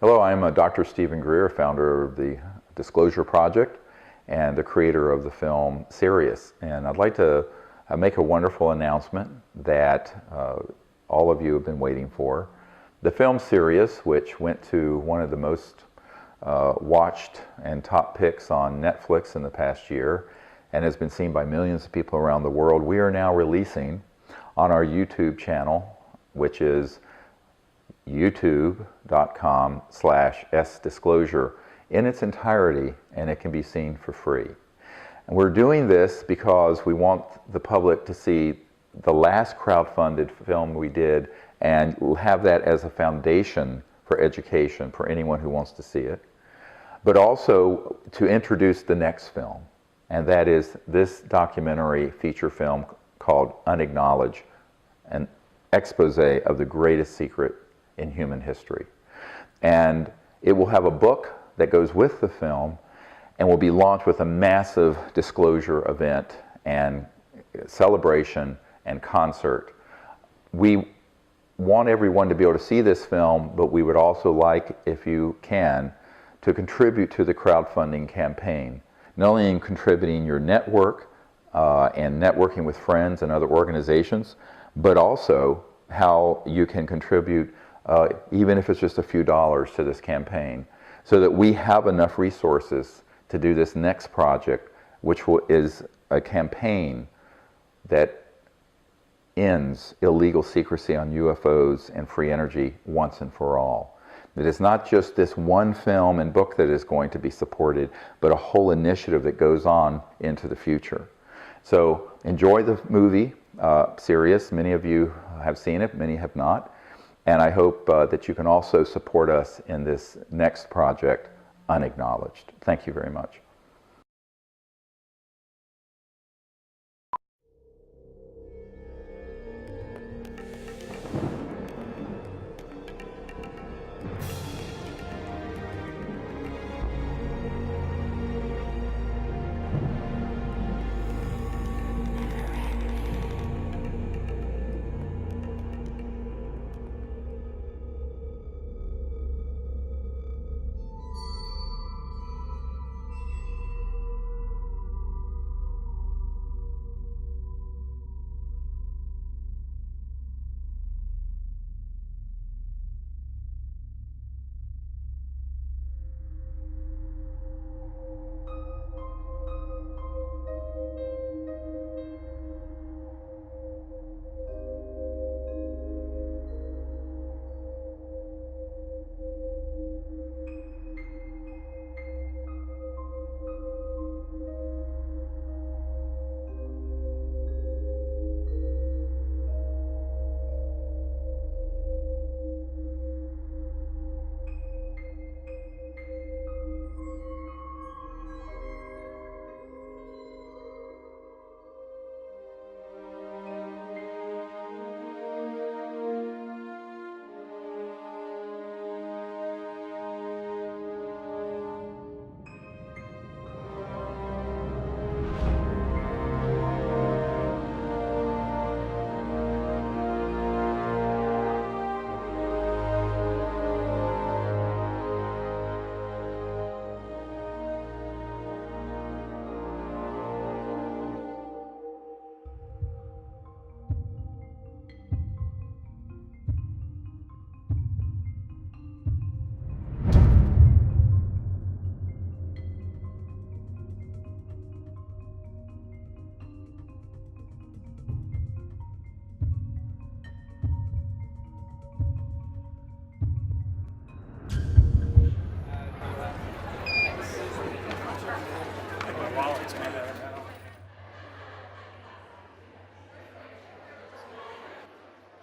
Hello, I'm Dr. Stephen Greer, founder of the Disclosure Project and the creator of the film Sirius. And I'd like to make a wonderful announcement that all of you have been waiting for. The film Sirius, which went to one of the most watched and top picks on Netflix in the past year and has been seen by millions of people around the world, we are now releasing on our YouTube channel, which is youtube.com/sdisclosure in its entirety, and it can be seen for free. And we're doing this because we want the public to see the last crowdfunded film we did and have that as a foundation for education for anyone who wants to see it, but also to introduce the next film, and that is this documentary feature film called Unacknowledged, an expose of the greatest secret in human history. And it will have a book that goes with the film and will be launched with a massive disclosure event and celebration and concert. We want everyone to be able to see this film, but we would also like, if you can, to contribute to the crowdfunding campaign. Not only in contributing your network and networking with friends and other organizations, but also how you can contribute even if it's just a few dollars to this campaign, so that we have enough resources to do this next project, which is a campaign that ends illegal secrecy on UFOs and free energy once and for all. It is not just this one film and book that is going to be supported, but a whole initiative that goes on into the future. So enjoy the movie, Sirius. Many of you have seen it, many have not. And I hope that you can also support us in this next project, Unacknowledged. Thank you very much.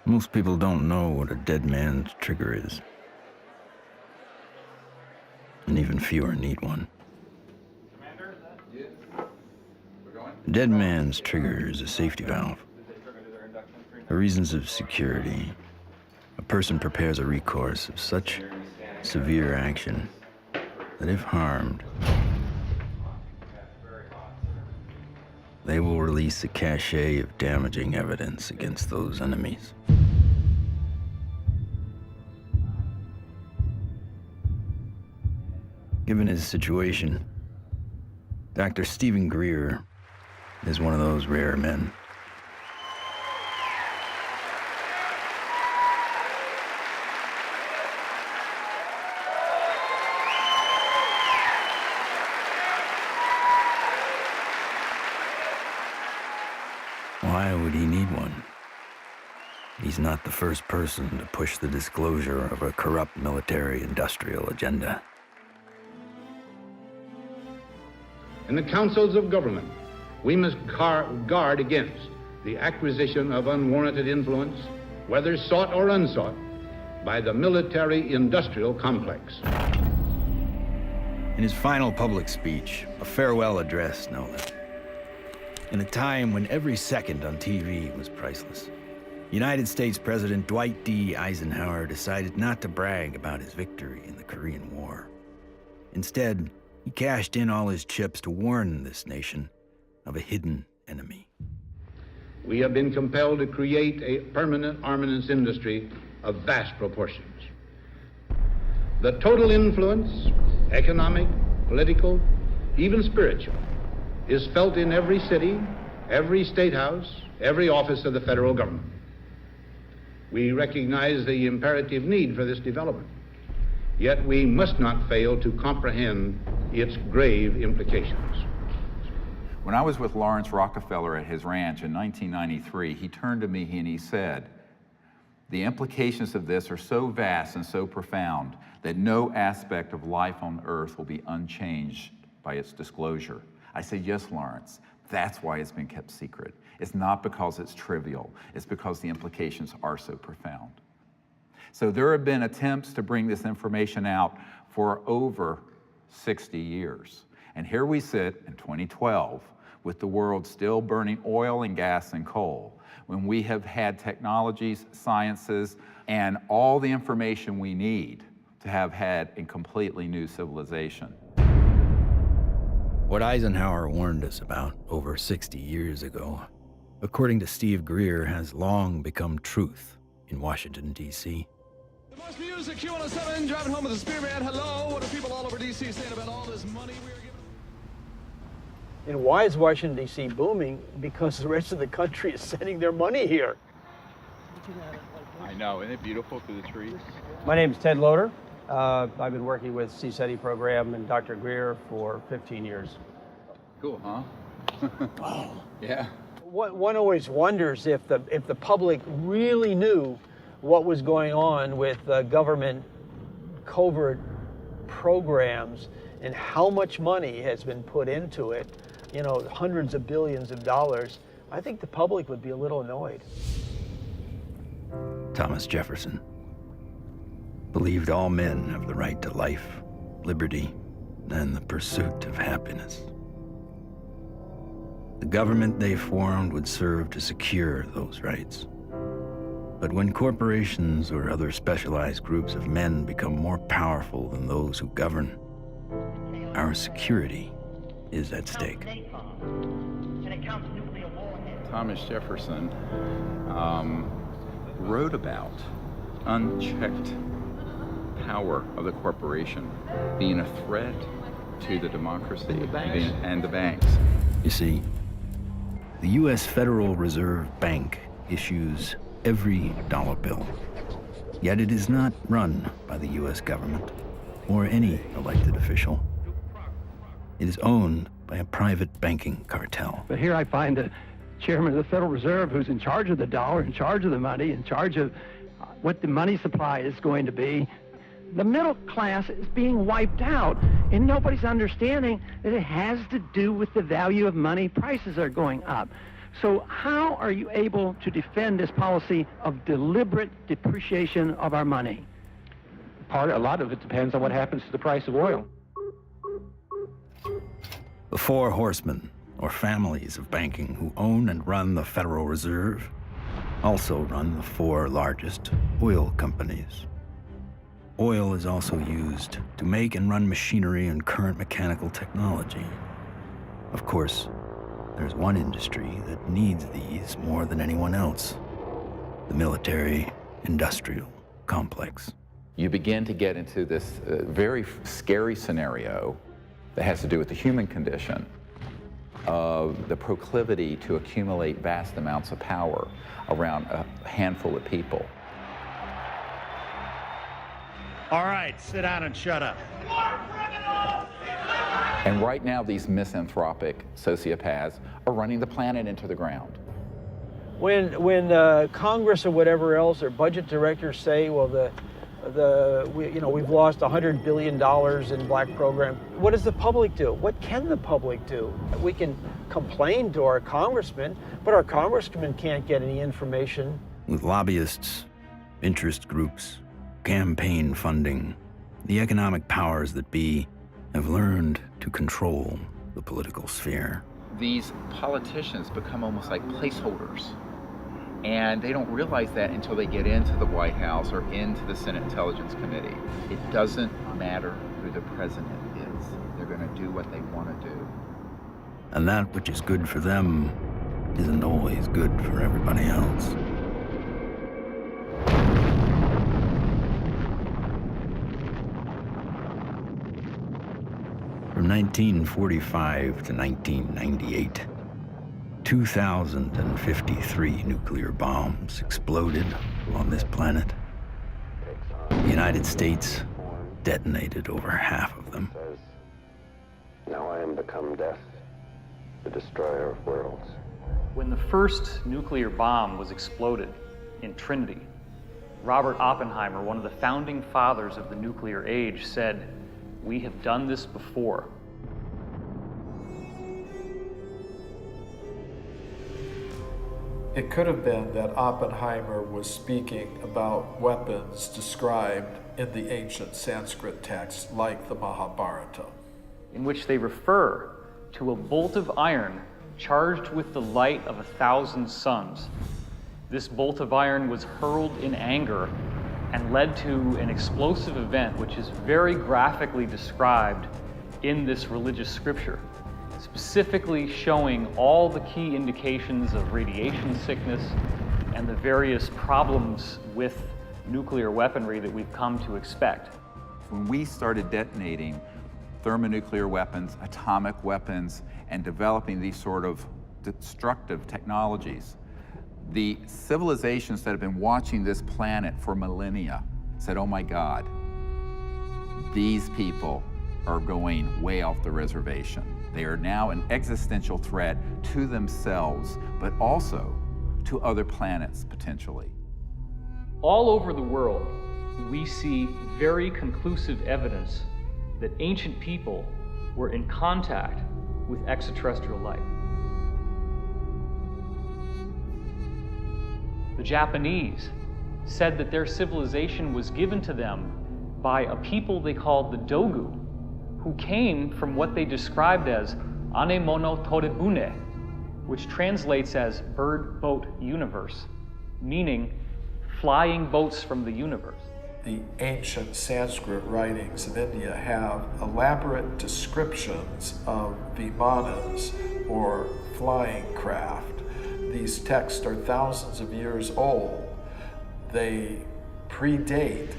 Most people don't know what a dead man's trigger is. And even fewer need one. A dead man's trigger is a safety valve. For reasons of security, a person prepares a recourse of such severe action that if harmed, they will release a cache of damaging evidence against those enemies. Given his situation, Dr. Stephen Greer is one of those rare men. Why would he need one? He's not the first person to push the disclosure of a corrupt military-industrial agenda. In the councils of government, we must guard against the acquisition of unwarranted influence, whether sought or unsought, by the military-industrial complex. In his final public speech, a farewell address, no less, in a time when every second on TV was priceless, United States President Dwight D. Eisenhower decided not to brag about his victory in the Korean War. Instead, he cashed in all his chips to warn this nation of a hidden enemy. We have been compelled to create a permanent armaments industry of vast proportions. The total influence, economic, political, even spiritual, is felt in every city, every state house, every office of the federal government. We recognize the imperative need for this development, yet we must not fail to comprehend its grave implications. When I was with Lawrence Rockefeller at his ranch in 1993, he turned to me and he said, "The implications of this are so vast and so profound that no aspect of life on Earth will be unchanged by its disclosure." I said, "Yes, Lawrence, that's why it's been kept secret. It's not because it's trivial, it's because the implications are so profound." So there have been attempts to bring this information out for over 60 years. And here we sit in 2012 with the world still burning oil and gas and coal, when we have had technologies, sciences, and all the information we need to have had a completely new civilization. What Eisenhower warned us about over 60 years ago, according to Steve Greer, has long become truth in Washington, D.C. The most music, Q107, driving home with the Spearman. Hello, what are people all over D.C. saying about all this money we are giving? And why is Washington, D.C. booming? Because the rest of the country is sending their money here. I know, isn't it beautiful through the trees? My name is Ted Loader. I've been working with CE-5 program and Dr. Greer for 15 years. Cool, huh? Wow. Yeah. One always wonders if the public really knew what was going on with government covert programs and how much money has been put into it, you know, hundreds of billions of dollars. I think the public would be a little annoyed. Thomas Jefferson believed all men have the right to life, liberty, and the pursuit of happiness. The government they formed would serve to secure those rights. But when corporations or other specialized groups of men become more powerful than those who govern, our security is at stake. Thomas Jefferson wrote about unchecked power of the corporation being a threat to the democracy and the banks. You see, the U.S. Federal Reserve Bank issues every dollar bill, yet it is not run by the U.S. government or any elected official. It is owned by a private banking cartel. But here I find the chairman of the Federal Reserve, who's in charge of the dollar, in charge of the money, in charge of what the money supply is going to be. The middle class is being wiped out, and nobody's understanding that it has to do with the value of money. Prices are going up. So how are you able to defend this policy of deliberate depreciation of our money? A lot of it depends on what happens to the price of oil. The four horsemen, or families of banking who own and run the Federal Reserve, also run the four largest oil companies. Oil is also used to make and run machinery and current mechanical technology. Of course, there's one industry that needs these more than anyone else: the military-industrial complex. you begin to get into this very scary scenario that has to do with the human condition of the proclivity to accumulate vast amounts of power around a handful of people. All right, sit down and shut up. And right now, these misanthropic sociopaths are running the planet into the ground. When Congress or whatever else or budget directors say, well, we've lost $100 billion in black program, what does the public do? What can the public do? We can complain to our congressmen, but our congressmen can't get any information. With lobbyists, interest groups, campaign funding, the economic powers that be have learned to control the political sphere. These politicians become almost like placeholders. And they don't realize that until they get into the White House or into the Senate Intelligence Committee. It doesn't matter who the president is. They're going to do what they want to do. And that which is good for them isn't always good for everybody else. From 1945 to 1998, 2,053 nuclear bombs exploded on this planet. The United States detonated over half of them. Now I am become death, the destroyer of worlds. When the first nuclear bomb was exploded in Trinity, Robert Oppenheimer, one of the founding fathers of the nuclear age, said, "We have done this before." It could have been that Oppenheimer was speaking about weapons described in the ancient Sanskrit texts like the Mahabharata, in which they refer to a bolt of iron charged with the light of 1,000 suns. This bolt of iron was hurled in anger and led to an explosive event which is very graphically described in this religious scripture, specifically showing all the key indications of radiation sickness and the various problems with nuclear weaponry that we've come to expect. When we started detonating thermonuclear weapons, atomic weapons, and developing these sort of destructive technologies, the civilizations that have been watching this planet for millennia said, oh my God, these people are going way off the reservation. They are now an existential threat to themselves, but also to other planets potentially. All over the world, we see very conclusive evidence that ancient people were in contact with extraterrestrial life. The Japanese said that their civilization was given to them by a people they called the Dogu, who came from what they described as Anemono Torebune, which translates as bird boat universe, meaning flying boats from the universe. The ancient Sanskrit writings of India have elaborate descriptions of vimanas, or flying craft. These texts are thousands of years old. They predate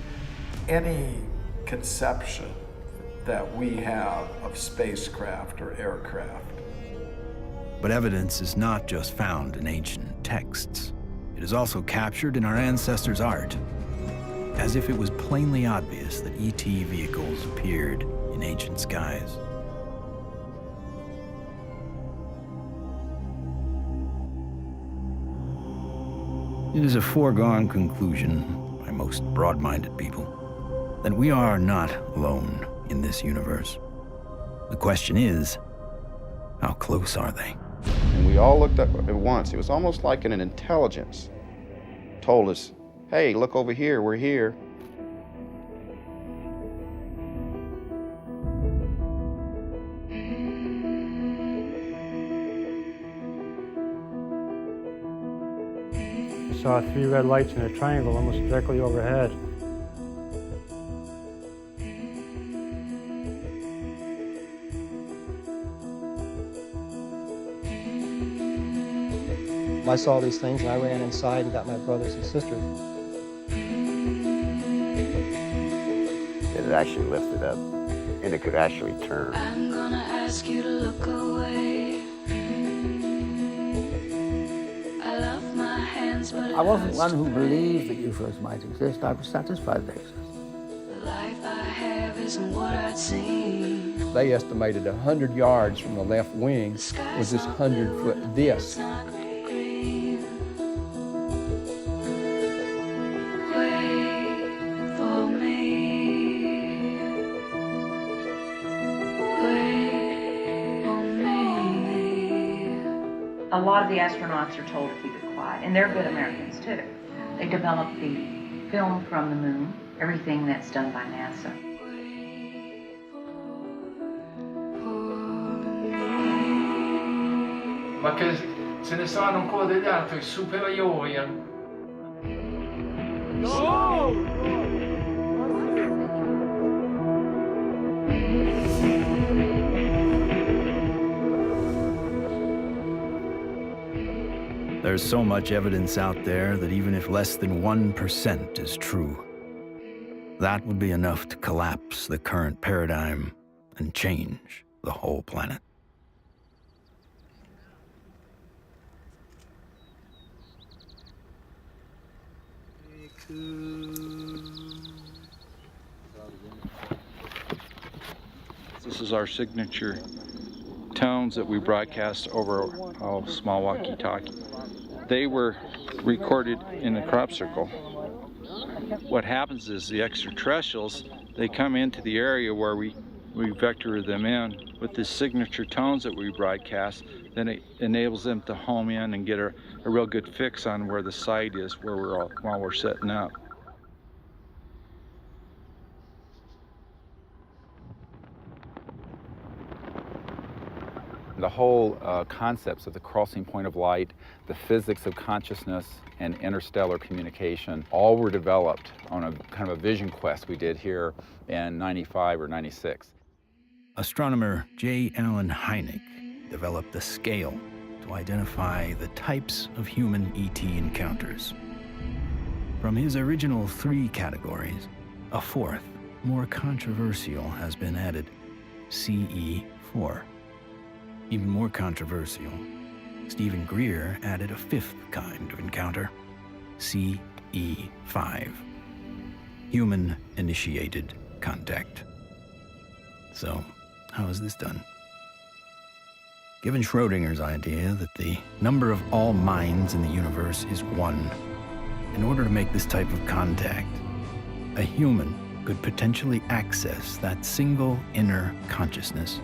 any conception that we have of spacecraft or aircraft. But evidence is not just found in ancient texts. It is also captured in our ancestors' art, as if it was plainly obvious that ET vehicles appeared in ancient skies. It is a foregone conclusion by most broad-minded people that we are not alone in this universe. The question is, how close are they? And we all looked up at once. It was almost like an intelligence told us, hey, look over here, we're here. I saw 3 red lights in a triangle almost directly overhead. I saw these things and I ran inside and got my brothers and sisters. it actually lifted up, and it could actually turn. I'm gonna ask you to look away. I love my hands, but I wasn't one who believed that UFOs might exist. I was satisfied they exist. the life I have isn't what I'd seen. They estimated 100 yards from the left wing was this 100-foot disc. A lot of the astronauts are told to keep it quiet, and they're good Americans too. They develop the film from the moon, everything that's done by NASA. Ma che se ne sanno ancora degli altri superiori. There's so much evidence out there that even if less than 1% is true, that would be enough to collapse the current paradigm and change the whole planet. This is our signature tones that we broadcast over a small walkie-talkie. They were recorded in the crop circle. What happens is the extraterrestrials, they come into the area where we vector them in with the signature tones that we broadcast. Then it enables them to home in and get a real good fix on where the site is while we're setting up. The whole concepts of the crossing point of light, the physics of consciousness, and interstellar communication all were developed on a kind of a vision quest we did here in 95 or 96. Astronomer J. Allen Hynek developed a scale to identify the types of human ET encounters. From his original 3 categories, a 4th, more controversial, has been added: CE-4. Even more controversial, Stephen Greer added a 5th kind of encounter: CE-5. Human-initiated contact. So, how is this done? Given Schrodinger's idea that the number of all minds in the universe is 1, in order to make this type of contact, a human could potentially access that single inner consciousness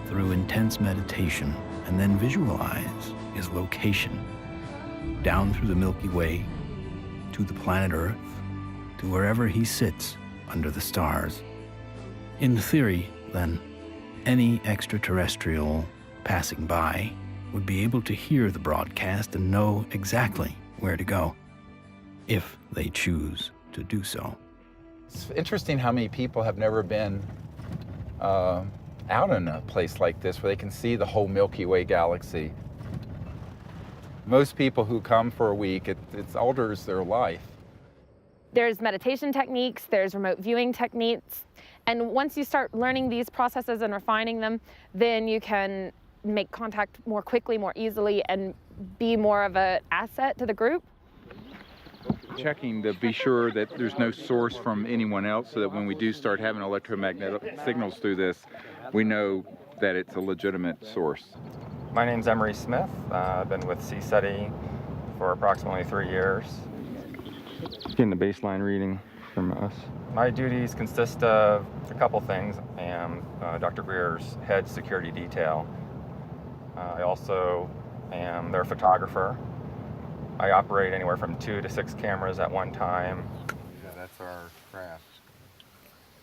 through intense meditation and then visualize his location down through the Milky Way to the planet Earth to wherever he sits under the stars. In theory, then, any extraterrestrial passing by would be able to hear the broadcast and know exactly where to go, if they choose to do so. It's interesting how many people have never been out in a place like this where they can see the whole Milky Way galaxy. Most people who come for a week, it alters their life. There's meditation techniques, there's remote viewing techniques, and once you start learning these processes and refining them, then you can make contact more quickly, more easily, and be more of an asset to the group. Checking to be sure that there's no source from anyone else, so that when we do start having electromagnetic signals through this, we know that it's a legitimate source. My name's Emery Smith. I've been with CSETI for approximately 3 years. Getting the baseline reading from us. My duties consist of a couple things. I am Dr. Greer's head security detail. I also am their photographer. I operate anywhere from 2 to 6 cameras at one time. Yeah, that's our craft.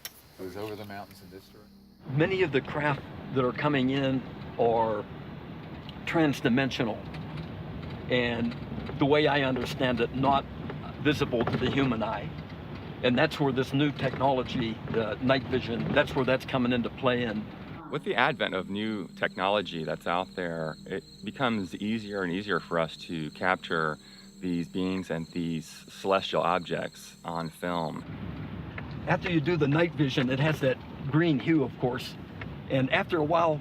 It goes over the mountains in this direction. Many of the craft that are coming in are transdimensional, and the way I understand it, not visible to the human eye. And that's where this new technology, night vision, that's where that's coming into play. And with the advent of new technology that's out there, it becomes easier and easier for us to capture these beings and these celestial objects on film. after you do the night vision, it has that green hue, of course. And after a while,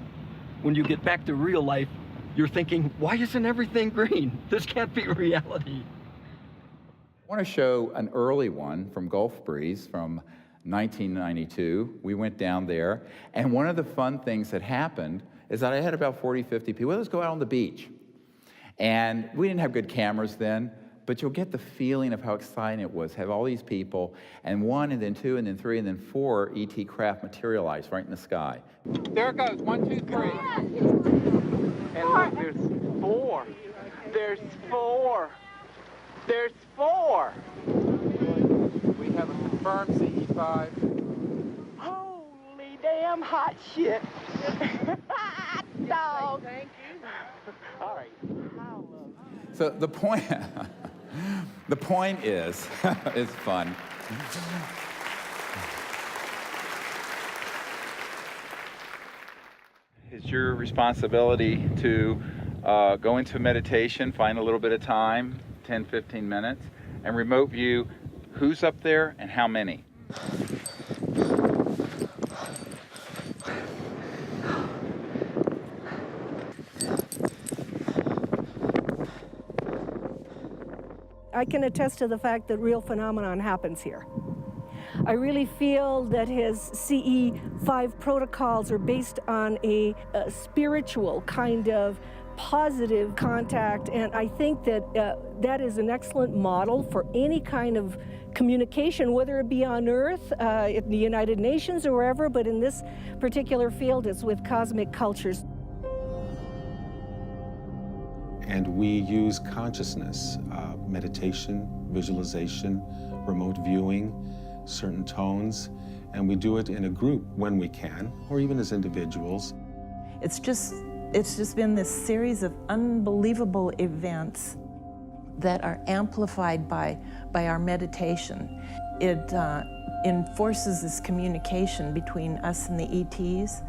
when you get back to real life, you're thinking, why isn't everything green? This can't be reality. I want to show an early one from Gulf Breeze from 1992. We went down there, and one of the fun things that happened is that I had about 40, 50 people. Let's go out on the beach. And we didn't have good cameras then, but you'll get the feeling of how exciting it was. Have all these people, and 1, and then 2, and then 3, and then 4 ET craft materialize right in the sky. There it goes, 1, 2, 3. And look, there's 4. There's 4. There's 4. We have a confirmed CE-5. Holy damn hot shit. Dog. Thank you. All right. So the point, the point is, it's fun. It's your responsibility to go into meditation, find a little bit of time, 10, 15 minutes, and remote view who's up there and how many. I can attest to the fact that real phenomenon happens here. I really feel that his CE-5 protocols are based on a spiritual kind of positive contact, and I think that that is an excellent model for any kind of communication, whether it be on Earth, in the United Nations or wherever, but in this particular field it's with cosmic cultures. And we use consciousness, meditation, visualization, remote viewing, certain tones, and we do it in a group when we can, or even as individuals. It's just been this series of unbelievable events that are amplified by our meditation. It enforces this communication between us and the ETs,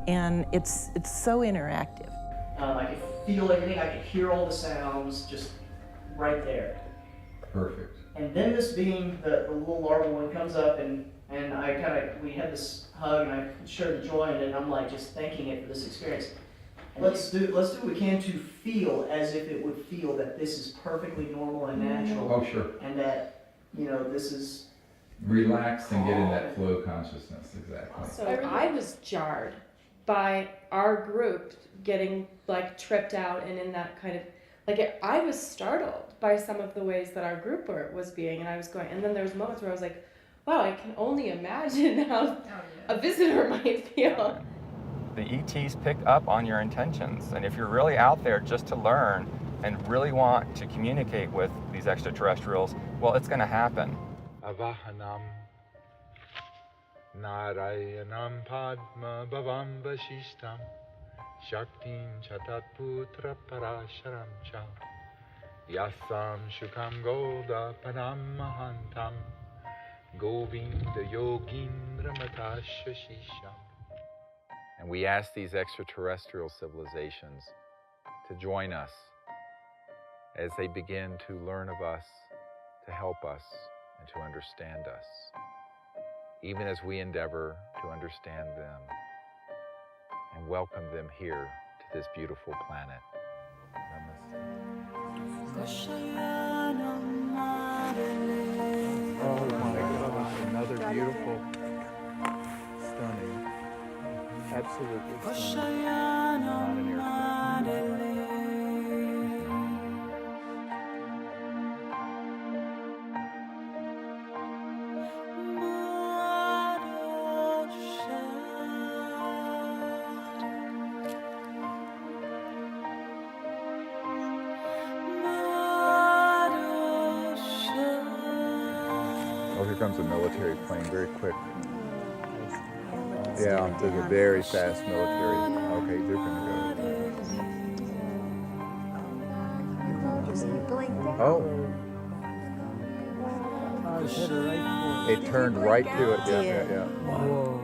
and it's so interactive. I could feel everything, I could hear all the sounds just right there. Perfect. And then this being the little larval one comes up, and we had this hug, and I shared the joy in it, and I'm like just thanking it for this experience. Let's do what we can to feel as if it would feel that this is perfectly normal and natural. Oh, sure. And that, this is... Relax and get in that flow consciousness, exactly. So I was jarred by our group getting tripped out and in that kind of, I was startled by some of the ways that our group was being, and I was going, and then there was moments where I was like, wow, I can only imagine how a visitor might feel. The ETs pick up on your intentions, and if you're really out there just to learn and really want to communicate with these extraterrestrials, well, it's going to happen. Avahanam Narayanam Padma Bhavam Vashishtam Shaktim Chatat Putra Parasharam Cha Yasam Shukam Goda Padam Mahantam Govinda Yogindra Matashashisham. And we ask these extraterrestrial civilizations to join us as they begin to learn of us, to help us, and to understand us, even as we endeavor to understand them and welcome them here to this beautiful planet. Oh my goodness, another beautiful, stunning, absolutely stunning. Not an airplane. Oh, here comes a military plane very quick. Yeah, there's a very fast military. Okay, they're gonna go. Oh. It turned right to it. Yeah. Whoa.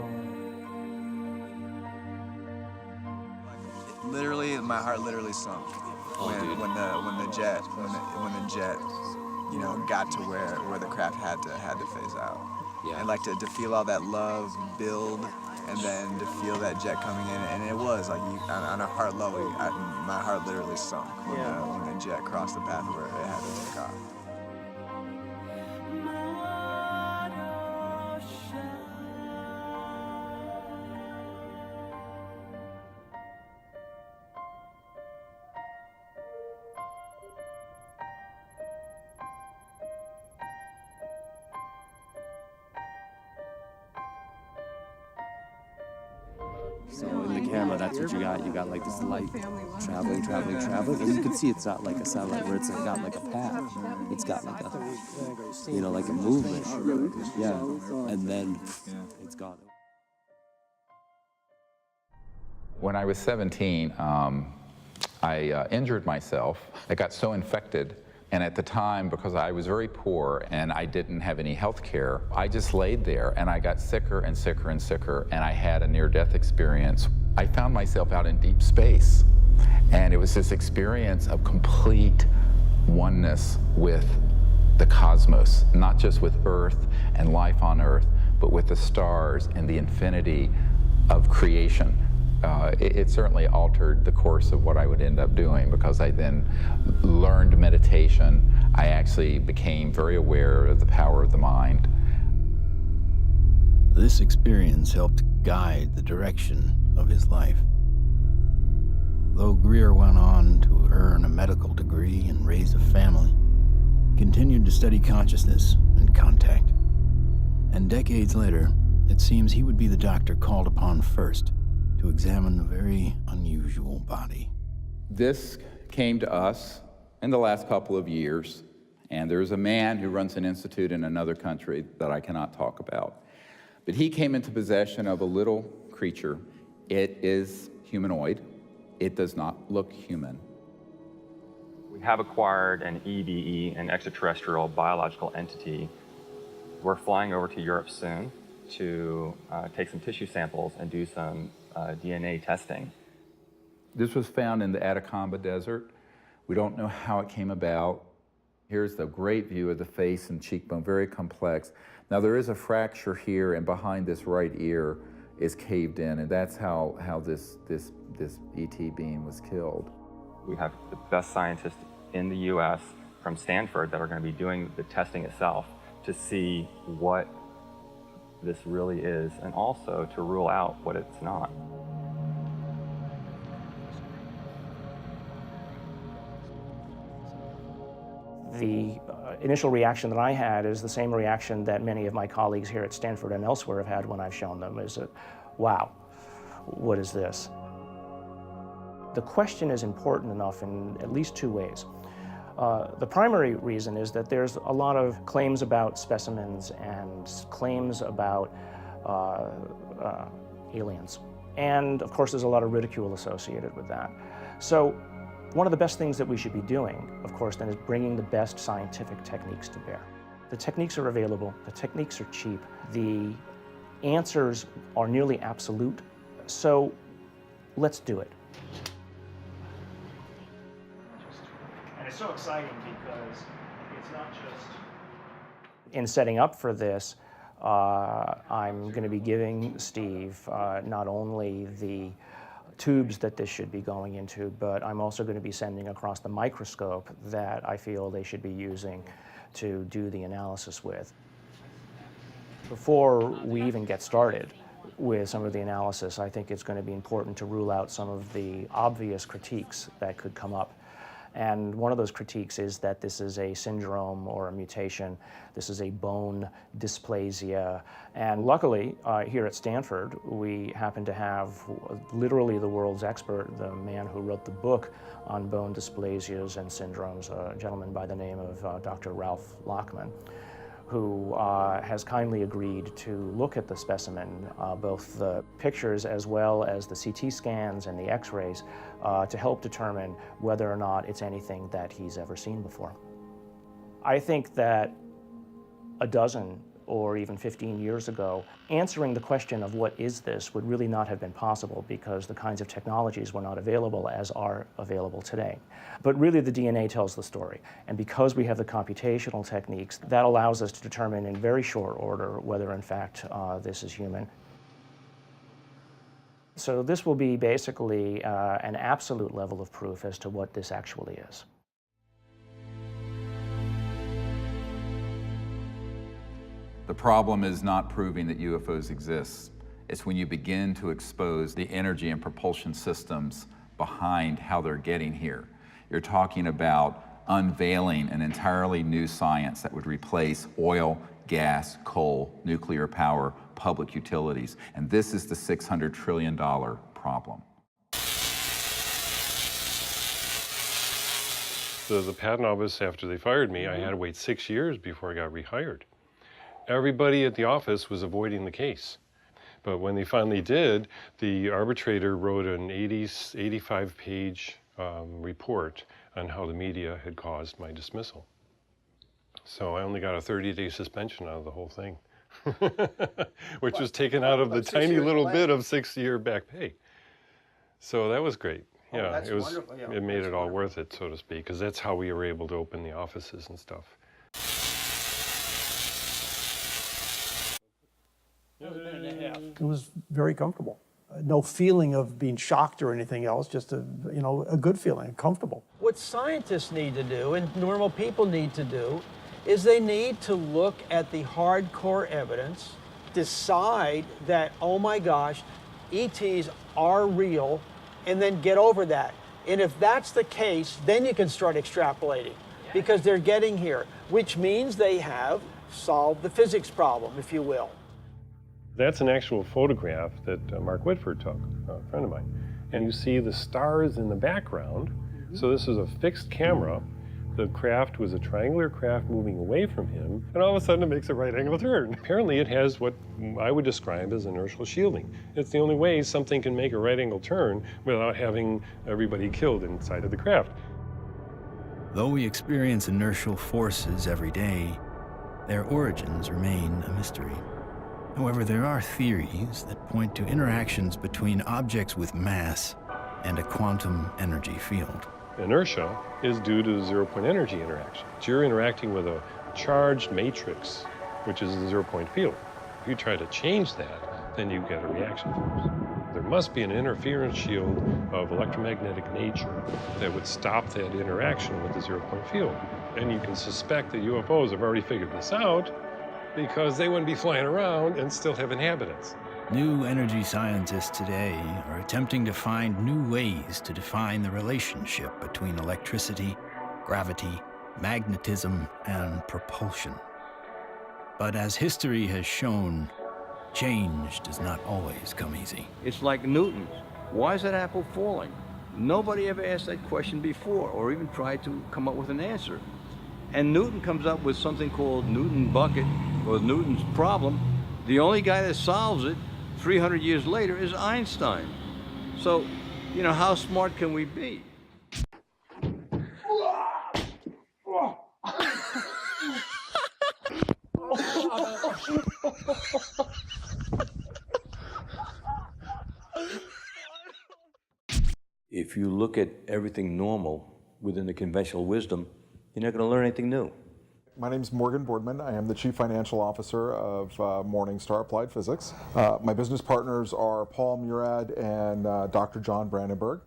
Literally, my heart literally sunk when the jet got to where the craft had to phase out. and like to feel all that love build, and then to feel that jet coming in, and it was like on a heart level, my heart literally sunk when the jet crossed the path where it had to take off. So in the camera, that's what you got. You got like this light traveling, and you can see it's not like a satellite where it's got like a path. It's got like a, like a movement. Yeah, and then it's gone. When I was 17, I injured myself. I got so infected. And at the time, because I was very poor and I didn't have any health care, I just laid there and I got sicker and sicker and sicker, and I had a near-death experience. I found myself out in deep space, and it was this experience of complete oneness with the cosmos, not just with Earth and life on Earth, but with the stars and the infinity of creation. It certainly altered the course of what I would end up doing, because I then learned meditation. I actually became very aware of the power of the mind. This experience helped guide the direction of his life. Though Greer went on to earn a medical degree and raise a family, he continued to study consciousness and contact. And decades later, it seems he would be the doctor called upon first to examine a very unusual body. This came to us in the last couple of years, and there's a man who runs an institute in another country that I cannot talk about. But he came into possession of a little creature. It is humanoid. It does not look human. We have acquired an EBE, an extraterrestrial biological entity. We're flying over to Europe soon to take some tissue samples and do some DNA testing. This was found in the Atacama Desert. We don't know how it came about. Here's the great view of the face and cheekbone, very complex. Now there is a fracture here, and behind this right ear is caved in, and that's how this ET being was killed. We have the best scientists in the US from Stanford that are going to be doing the testing itself to see what this really is, and also to rule out what it's not. The initial reaction that I had is the same reaction that many of my colleagues here at Stanford and elsewhere have had when I've shown them, is that, wow, what is this? The question is important enough in at least two ways. The primary reason is that there's a lot of claims about specimens and claims about aliens. And of course, there's a lot of ridicule associated with that. So one of the best things that we should be doing, of course, then is bringing the best scientific techniques to bear. The techniques are available, the techniques are cheap, the answers are nearly absolute, so let's do it. And it's so exciting because it's not just... In setting up for this, I'm going to be giving Steve not only the tubes that this should be going into, but I'm also going to be sending across the microscope that I feel they should be using to do the analysis with. Before we even get started with some of the analysis, I think it's going to be important to rule out some of the obvious critiques that could come up. And one of those critiques is that this is a syndrome or a mutation. This is a bone dysplasia. And luckily, here at Stanford, we happen to have literally the world's expert, the man who wrote the book on bone dysplasias and syndromes, a gentleman by the name of Dr. Ralph Lockman, who has kindly agreed to look at the specimen, both the pictures as well as the CT scans and the x-rays, to help determine whether or not it's anything that he's ever seen before. I think that a dozen or even 15 years ago, answering the question of what is this would really not have been possible because the kinds of technologies were not available as are available today. But really the DNA tells the story. And because we have the computational techniques, that allows us to determine in very short order whether in fact this is human. So this will be basically an absolute level of proof as to what this actually is. The problem is not proving that UFOs exist. It's when you begin to expose the energy and propulsion systems behind how they're getting here. You're talking about unveiling an entirely new science that would replace oil, gas, coal, nuclear power, public utilities. And this is the $600 trillion problem. The patent office, after they fired me, I had to wait 6 years before I got rehired. Everybody at the office was avoiding the case. But when they finally did, the arbitrator wrote an 85-page report on how the media had caused my dismissal. So I only got a 30-day suspension out of the whole thing, which was taken out of the tiny little bit of 6-year back pay. So that was great. Yeah, it was. Wonderful. Yeah, it made it all worth it, so to speak, because that's how we were able to open the offices and stuff. It was very comfortable. No feeling of being shocked or anything else, just a good feeling, comfortable. What scientists need to do and normal people need to do is they need to look at the hardcore evidence, decide that, oh my gosh, ETs are real, and then get over that. And if that's the case, then you can start extrapolating because they're getting here, which means they have solved the physics problem, if you will. That's an actual photograph that Mark Whitford took, a friend of mine. And you see the stars in the background. So this is a fixed camera. The craft was a triangular craft moving away from him, and all of a sudden it makes a right angle turn. Apparently it has what I would describe as inertial shielding. It's the only way something can make a right angle turn without having everybody killed inside of the craft. Though we experience inertial forces every day, their origins remain a mystery. However, there are theories that point to interactions between objects with mass and a quantum energy field. Inertia is due to the zero-point energy interaction. So you're interacting with a charged matrix, which is a zero-point field. If you try to change that, then you get a reaction force. There must be an interference shield of electromagnetic nature that would stop that interaction with the zero-point field. And you can suspect that UFOs have already figured this out because they wouldn't be flying around and still have inhabitants. New energy scientists today are attempting to find new ways to define the relationship between electricity, gravity, magnetism, and propulsion. But as history has shown, change does not always come easy. It's like Newton. Why is that apple falling? Nobody ever asked that question before or even tried to come up with an answer. And Newton comes up with something called Newton bucket, or Newton's problem. The only guy that solves it 300 years later is Einstein. So, how smart can we be? If you look at everything normal within the conventional wisdom, you're not going to learn anything new. My name is Morgan Boardman. I am the Chief Financial Officer of Morningstar Applied Physics. My business partners are Paul Murad and Dr. John Brandenburg.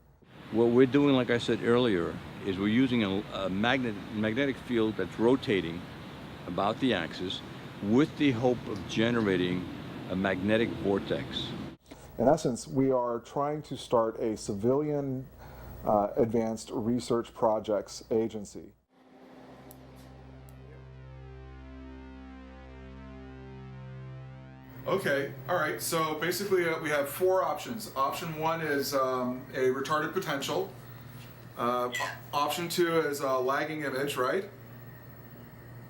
What we're doing, like I said earlier, is we're using a magnetic field that's rotating about the axis with the hope of generating a magnetic vortex. In essence, we are trying to start a civilian advanced research projects agency. Okay, all right, so basically we have 4 options. Option 1 is a retarded potential. Option 2 is a lagging image, right?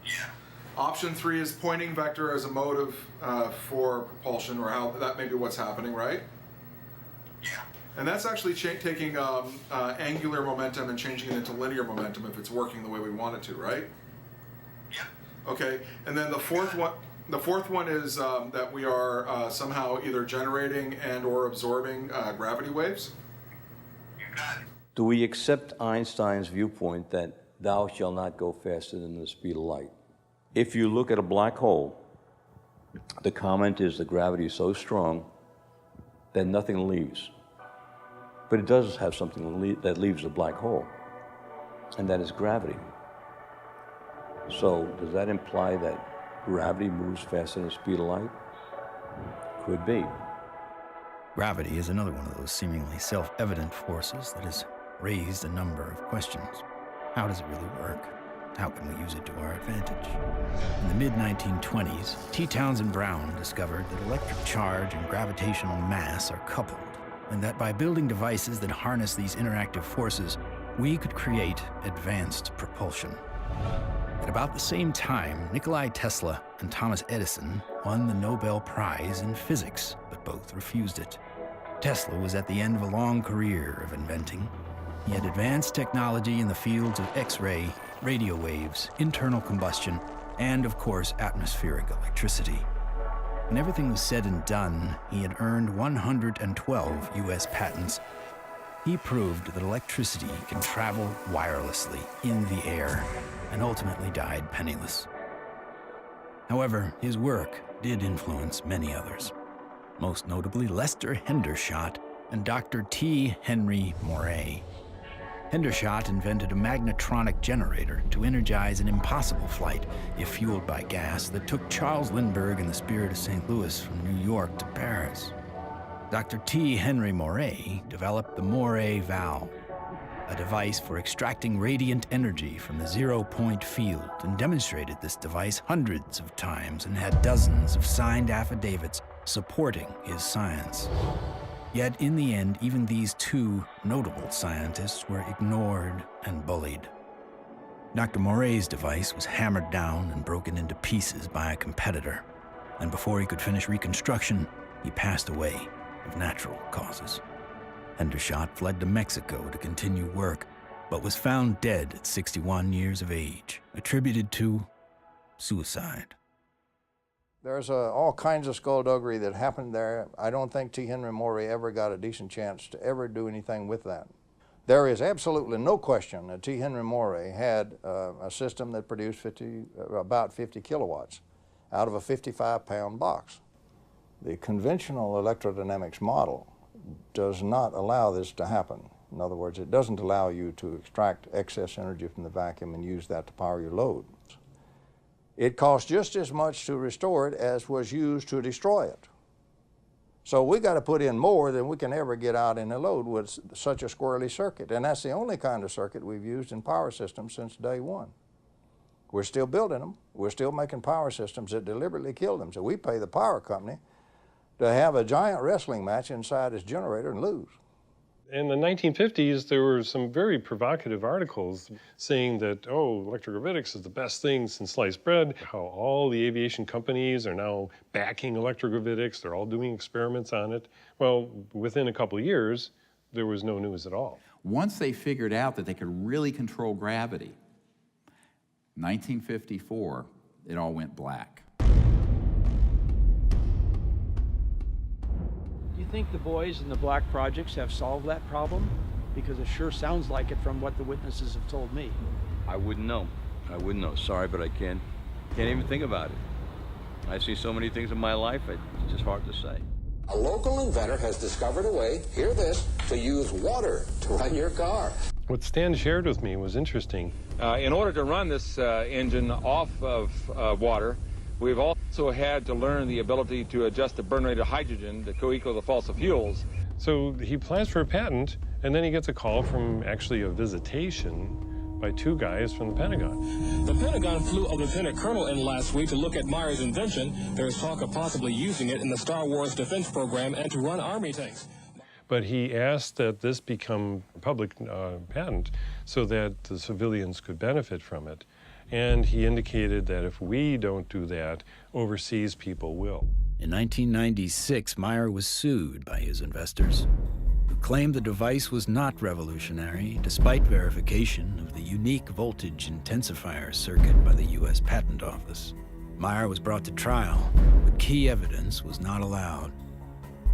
Yeah. Option 3 is pointing vector as a motive for propulsion, or how that may be what's happening, right? Yeah. And that's actually taking angular momentum and changing it into linear momentum if it's working the way we want it to, right? Yeah. Okay, and then the fourth one. The fourth one is that we are somehow either generating and or absorbing gravity waves. Do we accept Einstein's viewpoint that thou shalt not go faster than the speed of light? If you look at a black hole, the comment is the gravity is so strong that nothing leaves. But it does have something that leaves the black hole, and that is gravity. So does that imply that gravity moves faster than the speed of light? Could be. Gravity is another one of those seemingly self-evident forces that has raised a number of questions. How does it really work? How can we use it to our advantage? In the mid-1920s, T. Townsend Brown discovered that electric charge and gravitational mass are coupled, and that by building devices that harness these interactive forces, we could create advanced propulsion. At about the same time, Nikola Tesla and Thomas Edison won the Nobel Prize in physics, but both refused it. Tesla was at the end of a long career of inventing. He had advanced technology in the fields of X-ray, radio waves, internal combustion, and, of course, atmospheric electricity. When everything was said and done, he had earned 112 U.S. patents. He proved that electricity can travel wirelessly in the air, and ultimately died penniless. However, his work did influence many others, most notably Lester Hendershot and Dr. T. Henry Moray. Hendershot invented a magnetronic generator to energize an impossible flight, if fueled by gas, that took Charles Lindbergh and the Spirit of St. Louis from New York to Paris. Dr. T. Henry Moray developed the Moray valve, a device for extracting radiant energy from the zero-point field, and demonstrated this device hundreds of times and had dozens of signed affidavits supporting his science. Yet in the end, even these two notable scientists were ignored and bullied. Dr. Moray's device was hammered down and broken into pieces by a competitor, and before he could finish reconstruction, he passed away of natural causes. Hendershot fled to Mexico to continue work, but was found dead at 61 years of age, attributed to suicide. There's all kinds of skullduggery that happened there. I don't think T. Henry Moray ever got a decent chance to ever do anything with that. There is absolutely no question that T. Henry Moray had a system that produced about 50 kilowatts out of a 55-pound box. The conventional electrodynamics model does not allow this to happen. In other words, it doesn't allow you to extract excess energy from the vacuum and use that to power your load. It costs just as much to restore it as was used to destroy it. So we got to put in more than we can ever get out in a load with such a squirrely circuit. And that's the only kind of circuit we've used in power systems since day one. We're still building them. We're still making power systems that deliberately kill them. So we pay the power company to have a giant wrestling match inside his generator and lose. In the 1950s, there were some very provocative articles saying that, oh, electrogravitics is the best thing since sliced bread, how all the aviation companies are now backing electrogravitics, they're all doing experiments on it. Well, within a couple of years, there was no news at all. Once they figured out that they could really control gravity, 1954, it all went black. Do you think the boys in the black projects have solved that problem? Because it sure sounds like it from what the witnesses have told me. I wouldn't know. I wouldn't know. Sorry, but I can't even think about it. I see so many things in my life, it's just hard to say. A local inventor has discovered a way, hear this, to use water to run your car. What Stan shared with me was interesting. In order to run this engine off of water, we've also had to learn the ability to adjust the burn rate of hydrogen to co-equal the fossil fuels. So he applies for a patent, and then he gets a call from actually a visitation by two guys from the Pentagon. The Pentagon flew a lieutenant colonel in last week to look at Meyer's invention. There's talk of possibly using it in the Star Wars defense program and to run Army tanks. But he asked that this become a public patent so that the civilians could benefit from it. And he indicated that if we don't do that, overseas people will. In 1996, Meyer was sued by his investors, who claimed the device was not revolutionary, despite verification of the unique voltage intensifier circuit by the U.S. Patent Office. Meyer was brought to trial, but key evidence was not allowed.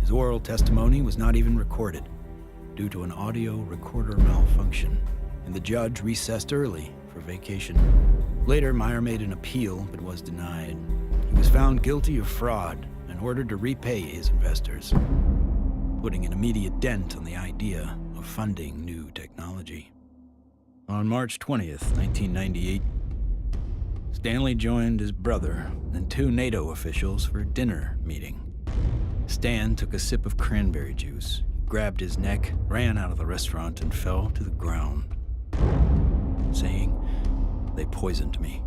His oral testimony was not even recorded due to an audio recorder malfunction, and the judge recessed early for vacation. Later, Meyer made an appeal but was denied. He was found guilty of fraud and ordered to repay his investors, putting an immediate dent on the idea of funding new technology. On March 20th, 1998, Stanley joined his brother and 2 NATO officials for a dinner meeting. Stan took a sip of cranberry juice, grabbed his neck, ran out of the restaurant, and fell to the ground, saying, "They poisoned me."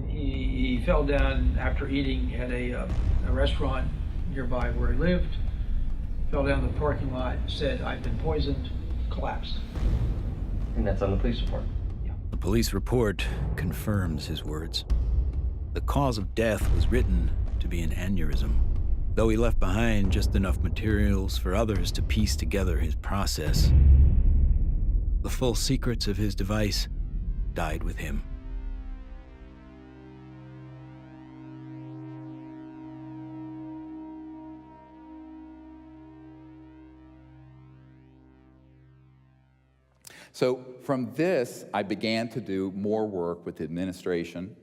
He fell down after eating at a restaurant nearby where he lived, fell down the parking lot, said, "I've been poisoned," collapsed. And that's on the police report. The police report confirms his words. The cause of death was written to be an aneurysm, though he left behind just enough materials for others to piece together his process. The full secrets of his device died with him. So from this, I began to do more work with the administration,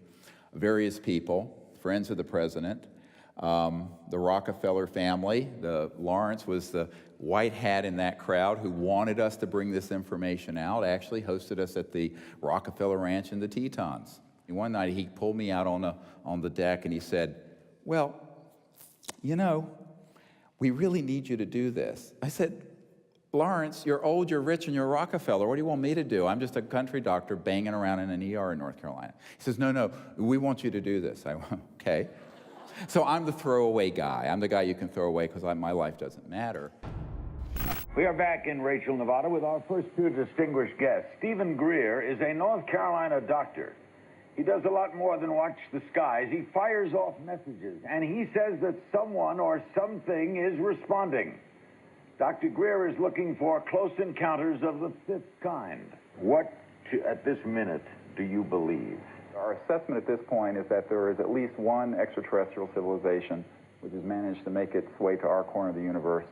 various people, friends of the president, the Rockefeller family. Lawrence was the white hat in that crowd who wanted us to bring this information out, actually hosted us at the Rockefeller Ranch in the Tetons. And one night he pulled me out on the deck and he said, "Well, you know, we really need you to do this." I said, "Lawrence, you're old, you're rich, and you're Rockefeller. What do you want me to do? I'm just a country doctor banging around in an ER in North Carolina." He says, no, we want you to do this. I went, okay. So I'm the throwaway guy. I'm the guy you can throw away because my life doesn't matter. We are back in Rachel, Nevada with our first 2 distinguished guests. Stephen Greer is a North Carolina doctor. He does a lot more than watch the skies. He fires off messages, and he says that someone or something is responding. Dr. Greer is looking for close encounters of the 5th kind. What, at this minute, do you believe? Our assessment at this point is that there is at least one extraterrestrial civilization which has managed to make its way to our corner of the universe.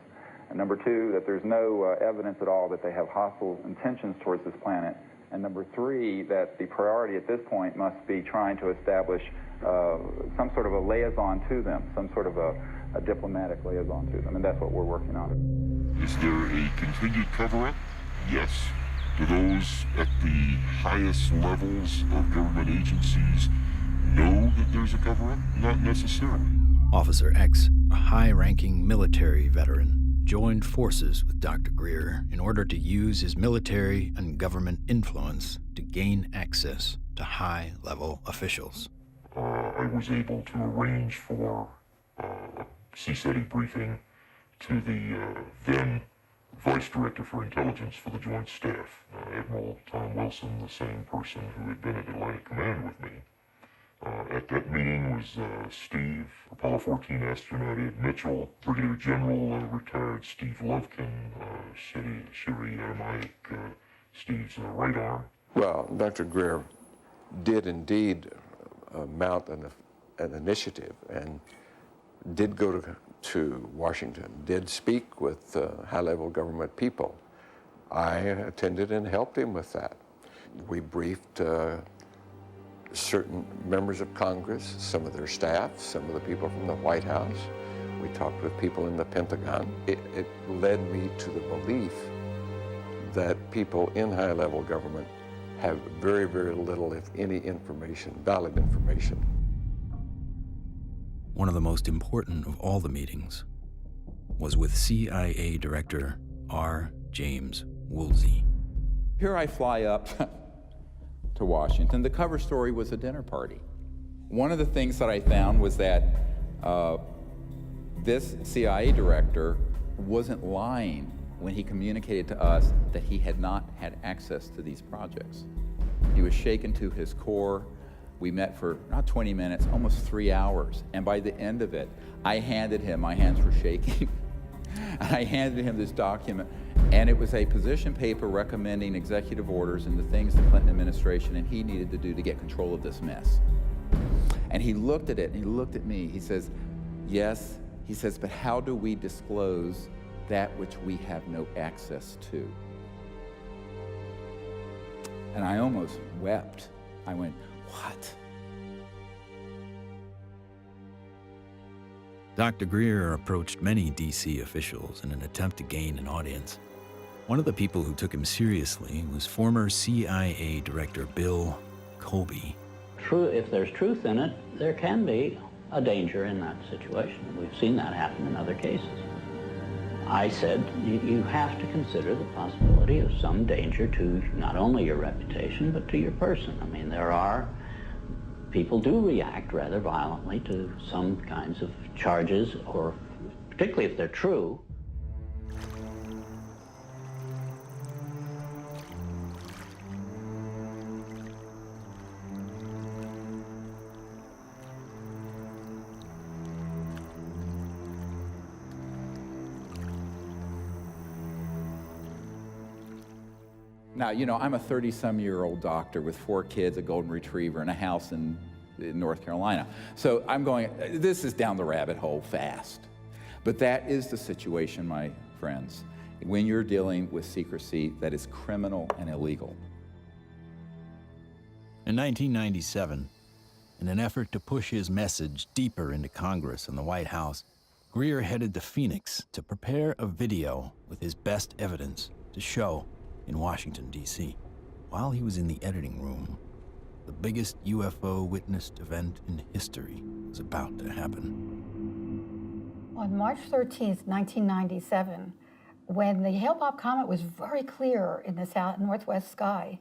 And number 2, that there's no evidence at all that they have hostile intentions towards this planet. And number 3, that the priority at this point must be trying to establish some sort of a liaison to them, some sort of a diplomatic liaison to them, and that's what we're working on. Is there a continued cover-up? Yes. Do those at the highest levels of government agencies know that there's a cover-up? Not necessarily. Officer X, a high-ranking military veteran, joined forces with Dr. Greer in order to use his military and government influence to gain access to high-level officials. I was able to arrange for a CSETI briefing to the then Vice Director for Intelligence for the Joint Staff, Admiral Tom Wilson, the same person who had been at Atlantic Command with me. At that meeting was Steve, Apollo 14 astronaut Ed Mitchell, Brigadier General retired Steve Lovkin, Siri UFO Steve's right arm. Well, Dr. Greer did indeed mount an initiative and did go to Washington, did speak with high-level government people. I attended and helped him with that. We briefed certain members of Congress, some of their staff, some of the people from the White House. We talked with people in the Pentagon. It led me to the belief that people in high-level government have very, very little, if any, information, valid information. One of the most important of all the meetings was with CIA Director R. James Woolsey. Here I fly up to Washington. The cover story was a dinner party. One of the things that I found was that this CIA director wasn't lying when he communicated to us that he had not had access to these projects. He was shaken to his core. We met for not 20 minutes, almost 3 hours. And by the end of it, I handed him, my hands were shaking, I handed him this document, and it was a position paper recommending executive orders and the things the Clinton administration and he needed to do to get control of this mess. And he looked at it, and he looked at me. He says, yes, he says, but how do we disclose that which we have no access to? And I almost wept. I went, what? Dr. Greer approached many D.C. officials in an attempt to gain an audience. One of the people who took him seriously was former CIA Director Bill Colby. True, if there's truth in it, there can be a danger in that situation. We've seen that happen in other cases. I said, you have to consider the possibility of some danger to not only your reputation, but to your person. I mean, people do react rather violently to some kinds of charges, or particularly if they're true. Now, you know, I'm a 30-some-year-old doctor with 4 kids, a golden retriever, and a house in North Carolina. So I'm going, this is down the rabbit hole fast. But that is the situation, my friends, when you're dealing with secrecy that is criminal and illegal. In 1997, in an effort to push his message deeper into Congress and the White House, Greer headed to Phoenix to prepare a video with his best evidence to show in Washington, D.C. While he was in the editing room, the biggest UFO witnessed event in history was about to happen. On March 13th, 1997, when the Hale-Bopp comet was very clear in the northwest sky,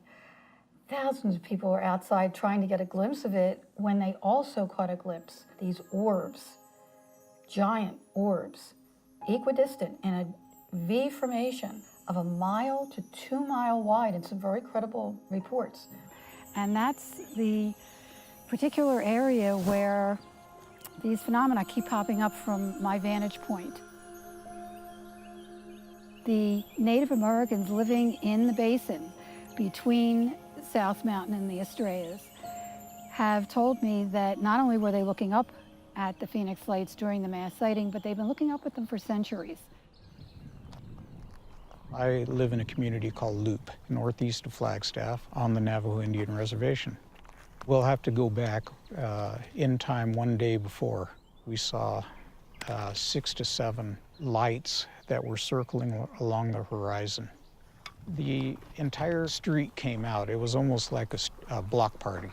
thousands of people were outside trying to get a glimpse of it when they also caught a glimpse. These orbs, giant orbs, equidistant in a V formation of 1 mile to 2 mile wide in some very credible reports. And that's the particular area where these phenomena keep popping up from my vantage point. The Native Americans living in the basin between South Mountain and the Estrellas have told me that not only were they looking up at the Phoenix Lights during the mass sighting, but they've been looking up at them for centuries. I live in a community called Loop, northeast of Flagstaff, on the Navajo Indian Reservation. We'll have to go back in time one day before. We saw 6 to 7 lights that were circling along the horizon. The entire street came out. It was almost like a block party.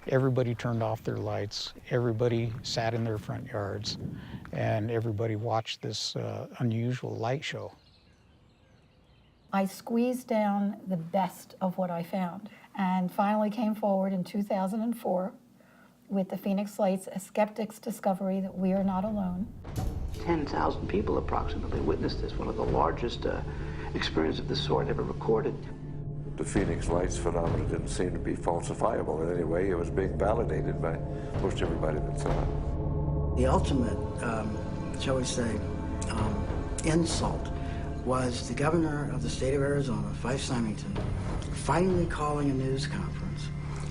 Everybody turned off their lights, everybody sat in their front yards, and everybody watched this unusual light show. I squeezed down the best of what I found and finally came forward in 2004 with the Phoenix Lights, a skeptic's discovery that we are not alone. 10,000 people approximately witnessed this, one of the largest experiences of this sort ever recorded. The Phoenix Lights phenomenon didn't seem to be falsifiable in any way. It was being validated by most everybody that saw it. The ultimate, shall we say, insult was the governor of the state of Arizona, Fife Symington, finally calling a news conference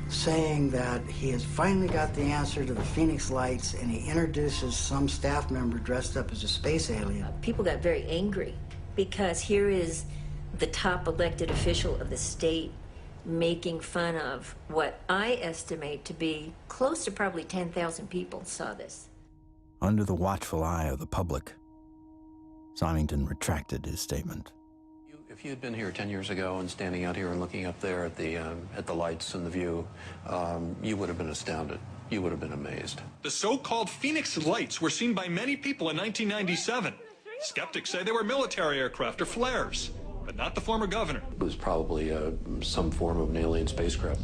saying that he has finally got the answer to the Phoenix Lights, and he introduces some staff member dressed up as a space alien. People got very angry because here is the top elected official of the state making fun of what I estimate to be close to probably 10,000 people saw this. Under the watchful eye of the public, Symington retracted his statement. If you had been here 10 years ago and standing out here and looking up there at the lights and the view, you would have been astounded. You would have been amazed. The so-called Phoenix Lights were seen by many people in 1997. Skeptics say they were military aircraft or flares, but not the former governor. It was probably some form of an alien spacecraft.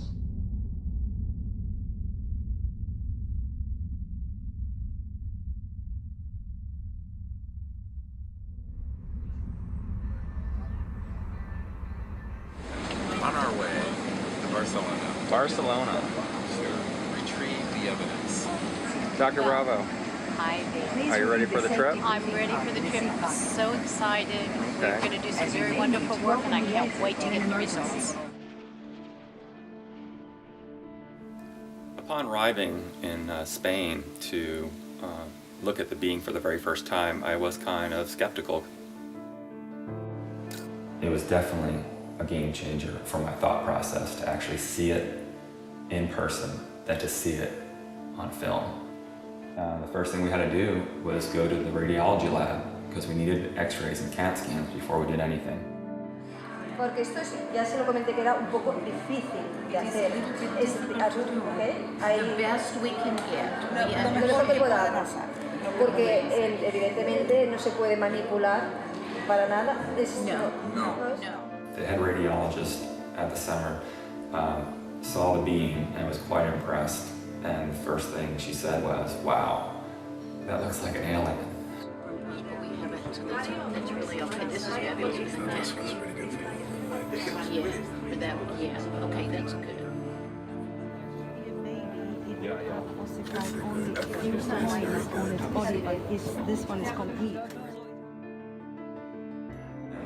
On our way to Barcelona. Barcelona. To retrieve the evidence. Dr. Bravo. Hi, Dave. Are you ready for the trip? I'm ready for the trip. I'm so excited. We're going to do some very wonderful work, and I can't wait to get the results. Upon arriving in Spain to look at the being for the very first time, I was kind of skeptical. It was definitely a game changer for my thought process to actually see it in person than to see it on film. The first thing we had to do was go to the radiology lab because we needed x-rays and CAT scans before we did anything. Porque esto es, ya se lo comenté que era un poco difícil de hacer. Es, ¿okay? The best we can get. Lo mejor que podamos. Porque evidentemente no se puede manipular para nada. No. The head radiologist at the center saw the beam and was quite impressed. And the first thing she said was, "Wow, that looks like an alien." That's really okay. This is fabulous. This one's pretty good for you. Yeah, for that one. Yeah. Okay, that's good. This one is complete.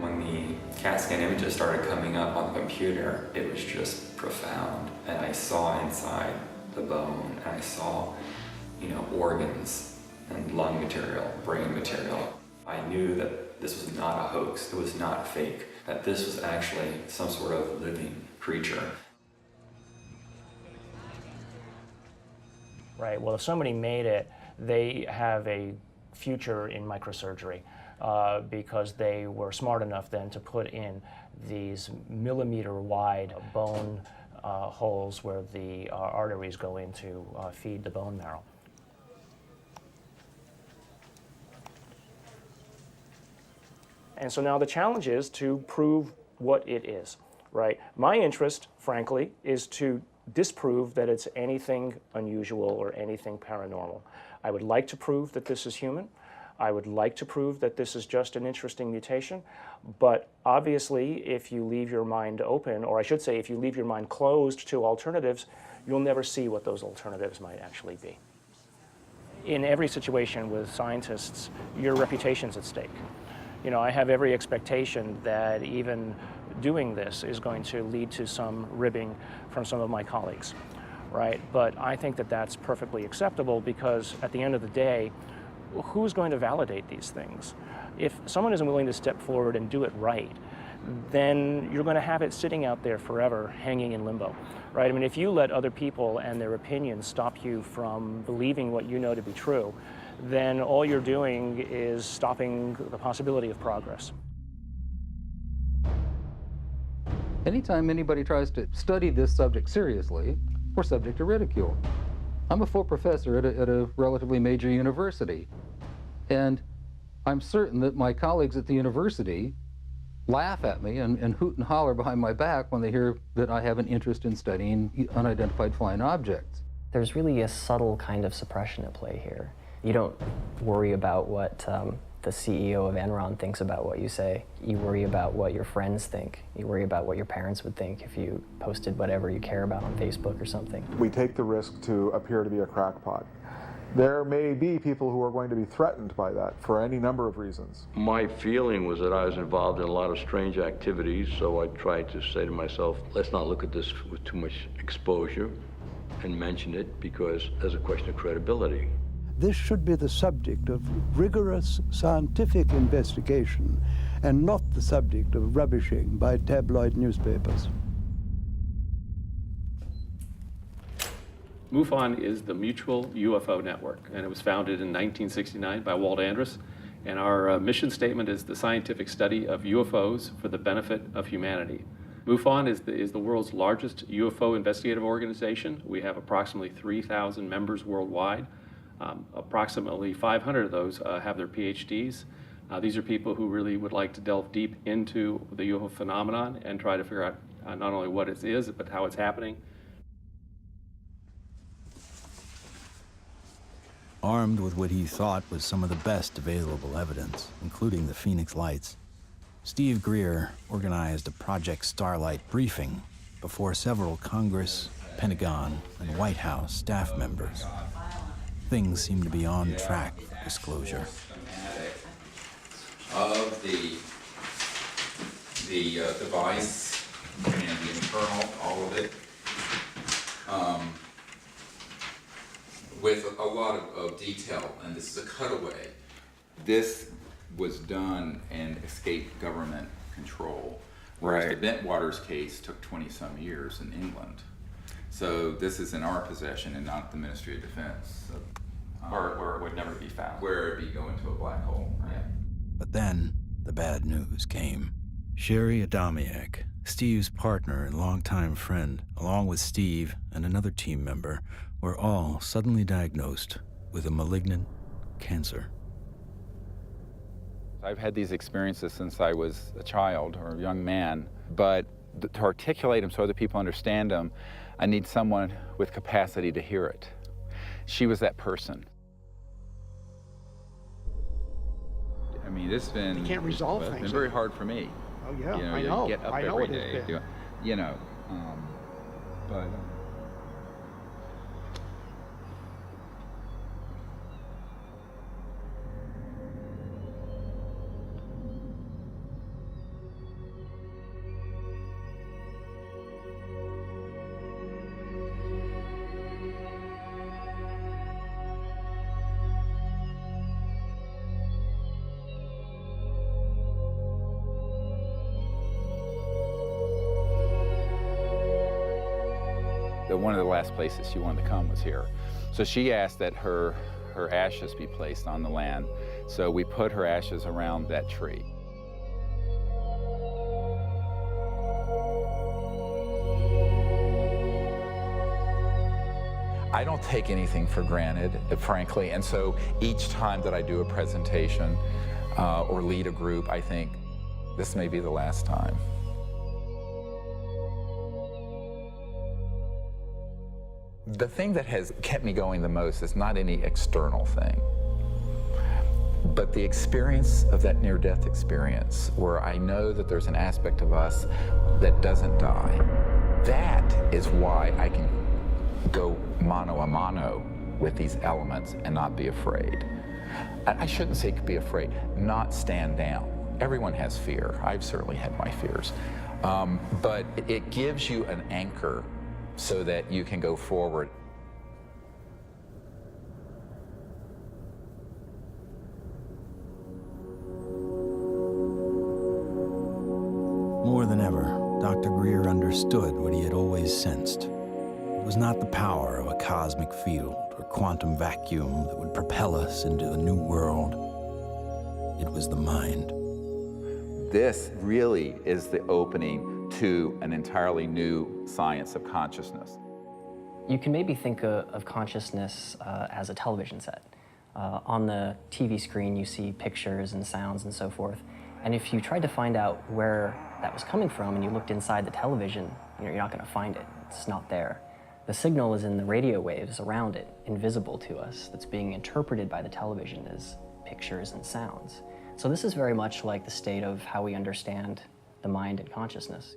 When the CAT scan images started coming up on the computer, it was just profound. And I saw inside the bone, and I saw, organs and lung material, brain material. I knew that this was not a hoax, it was not fake, that this was actually some sort of living creature. Right, well, if somebody made it, they have a future in microsurgery because they were smart enough then to put in these millimeter-wide bone holes where the arteries go in to feed the bone marrow. And so now the challenge is to prove what it is, right? My interest, frankly, is to disprove that it's anything unusual or anything paranormal. I would like to prove that this is human. I would like to prove that this is just an interesting mutation, but obviously if you leave your mind open, or I should say if you leave your mind closed to alternatives, you'll never see what those alternatives might actually be. In every situation with scientists, your reputation's at stake. I have every expectation that even doing this is going to lead to some ribbing from some of my colleagues, right? But I think that that's perfectly acceptable because at the end of the day, who's going to validate these things? If someone isn't willing to step forward and do it right, then you're going to have it sitting out there forever, hanging in limbo, right? I mean, if you let other people and their opinions stop you from believing what you know to be true, then all you're doing is stopping the possibility of progress. Anytime anybody tries to study this subject seriously, we're subject to ridicule. I'm a full professor at a relatively major university, and I'm certain that my colleagues at the university laugh at me and hoot and holler behind my back when they hear that I have an interest in studying unidentified flying objects. There's really a subtle kind of suppression at play here. You don't worry about what the CEO of Enron thinks about what you say. You worry about what your friends think. You worry about what your parents would think if you posted whatever you care about on Facebook or something. We take the risk to appear to be a crackpot. There may be people who are going to be threatened by that for any number of reasons. My feeling was that I was involved in a lot of strange activities, so I tried to say to myself, let's not look at this with too much exposure and mention it because there's a question of credibility. This should be the subject of rigorous scientific investigation and not the subject of rubbishing by tabloid newspapers. MUFON is the Mutual UFO Network, and it was founded in 1969 by Walt Andrus. And our mission statement is the scientific study of UFOs for the benefit of humanity. MUFON is the world's largest UFO investigative organization. We have approximately 3,000 members worldwide. Approximately 500 of those have their PhDs. These are people who really would like to delve deep into the UFO phenomenon and try to figure out not only what it is, but how it's happening. Armed with what he thought was some of the best available evidence, including the Phoenix Lights, Steve Greer organized a Project Starlight briefing before several Congress, Pentagon, and White House staff members. Things seem to be on track for disclosure. Of the device and the internal, all of it. with a lot of detail, and this is a cutaway. This was done and escaped government control, whereas the Bentwaters case took 20-some years in England. So this is in our possession and not the Ministry of Defense. So, where it would never be found. Where it'd be going to a black hole. Right. But then, the bad news came. Sherry Adamiak, Steve's partner and longtime friend, along with Steve and another team member, were all suddenly diagnosed with a malignant cancer. I've had these experiences since I was a child or a young man, but to articulate them so other people understand them, I need someone with capacity to hear it. She was that person. I mean, it's been, you can't resolve it's things. been very hard for me. Oh yeah, you know, I know. You get up I know every it day, has been. you know, but. One of the last places she wanted to come was here. So she asked that her ashes be placed on the land. So we put her ashes around that tree. I don't take anything for granted, frankly, and so each time that I do a presentation or lead a group, I think, this may be the last time. The thing that has kept me going the most is not any external thing, but the experience of that near-death experience where I know that there's an aspect of us that doesn't die. That is why I can go mano a mano with these elements and not be afraid. I shouldn't say be afraid, not stand down. Everyone has fear. I've certainly had my fears. But it gives you an anchor so that you can go forward. More than ever, Dr. Greer understood what he had always sensed. It was not the power of a cosmic field or quantum vacuum that would propel us into a new world. It was the mind. This really is the opening to an entirely new science of consciousness. You can maybe think of consciousness as a television set. On the TV screen, you see pictures and sounds and so forth. And if you tried to find out where that was coming from and you looked inside the television, you're not going to find it. It's not there. The signal is in the radio waves around it, invisible to us, that's being interpreted by the television as pictures and sounds. So this is very much like the state of how we understand the mind and consciousness.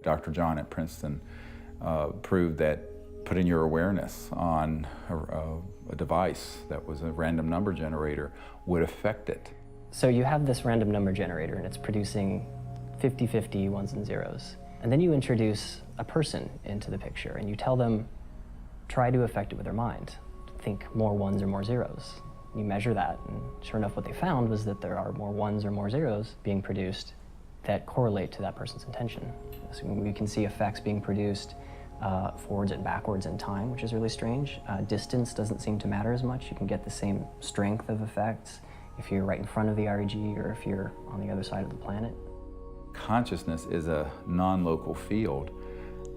Dr. John at Princeton proved that putting your awareness on a device that was a random number generator would affect it. So you have this random number generator and it's producing 50-50 ones and zeros. And then you introduce a person into the picture and you tell them, try to affect it with their mind. Think more ones or more zeros. You measure that, and sure enough what they found was that there are more ones or more zeros being produced that correlate to that person's intention. So we can see effects being produced forwards and backwards in time, which is really strange. Distance doesn't seem to matter as much. You can get the same strength of effects if you're right in front of the REG or if you're on the other side of the planet. Consciousness is a non-local field,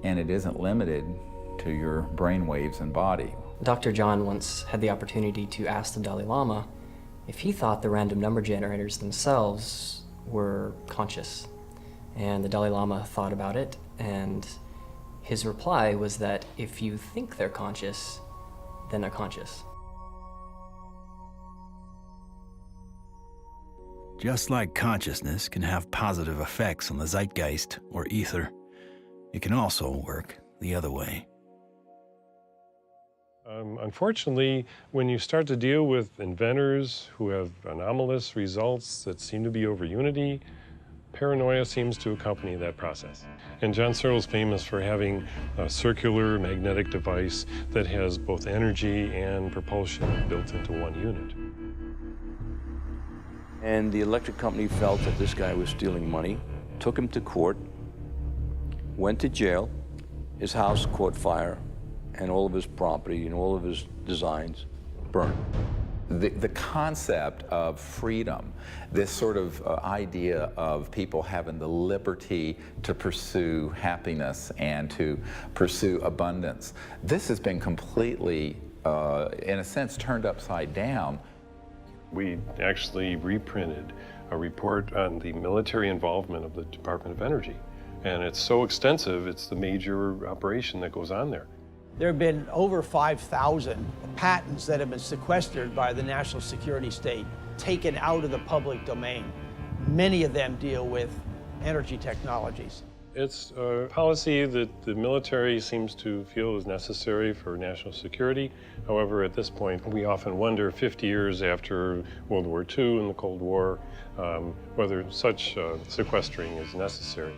and it isn't limited to your brain waves and body. Dr. John once had the opportunity to ask the Dalai Lama if he thought the random number generators themselves were conscious. And the Dalai Lama thought about it, and his reply was that if you think they're conscious, then they're conscious. Just like consciousness can have positive effects on the zeitgeist or ether, it can also work the other way. Unfortunately, when you start to deal with inventors who have anomalous results that seem to be over unity, Paranoia seems to accompany that process. And John Searle's famous for having a circular magnetic device that has both energy and propulsion built into one unit. And the electric company felt that this guy was stealing money, took him to court, went to jail, his house caught fire, and all of his property and all of his designs burned. The concept of freedom, this sort of idea of people having the liberty to pursue happiness and to pursue abundance, this has been completely, in a sense, turned upside down. We actually reprinted a report on the military involvement of the Department of Energy. And it's so extensive, it's the major operation that goes on there. There have been over 5,000 patents that have been sequestered by the national security state, taken out of the public domain. Many of them deal with energy technologies. It's a policy that the military seems to feel is necessary for national security. However, at this point, we often wonder, 50 years after World War II and the Cold War, whether such sequestering is necessary.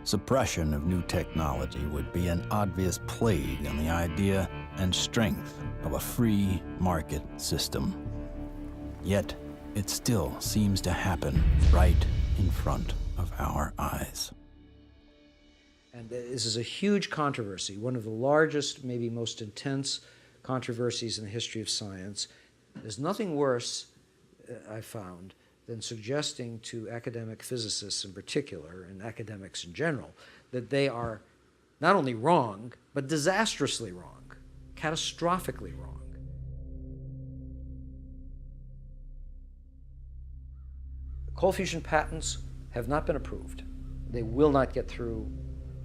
Suppression of new technology would be an obvious plague on the idea and strength of a free market system. Yet, it still seems to happen right in front of our eyes. And this is a huge controversy, one of the largest, maybe most intense controversies in the history of science. There's nothing worse, I found, than suggesting to academic physicists in particular, and academics in general, that they are not only wrong, but disastrously wrong, catastrophically wrong. Cold fusion patents have not been approved. They will not get through.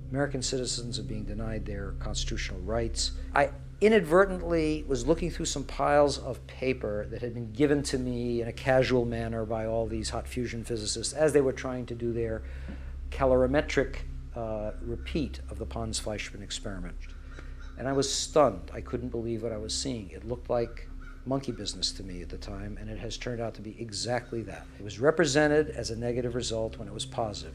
American citizens are being denied their constitutional rights. I inadvertently was looking through some piles of paper that had been given to me in a casual manner by all these hot fusion physicists as they were trying to do their calorimetric repeat of the Pons-Fleischmann experiment. And I was stunned. I couldn't believe what I was seeing. It looked like monkey business to me at the time, and it has turned out to be exactly that. It was represented as a negative result when it was positive.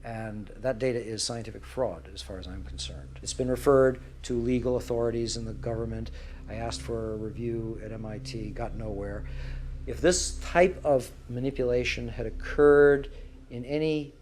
And that data is scientific fraud, as far as I'm concerned. It's been referred to legal authorities in the government. I asked for a review at MIT, got nowhere. If this type of manipulation had occurred in any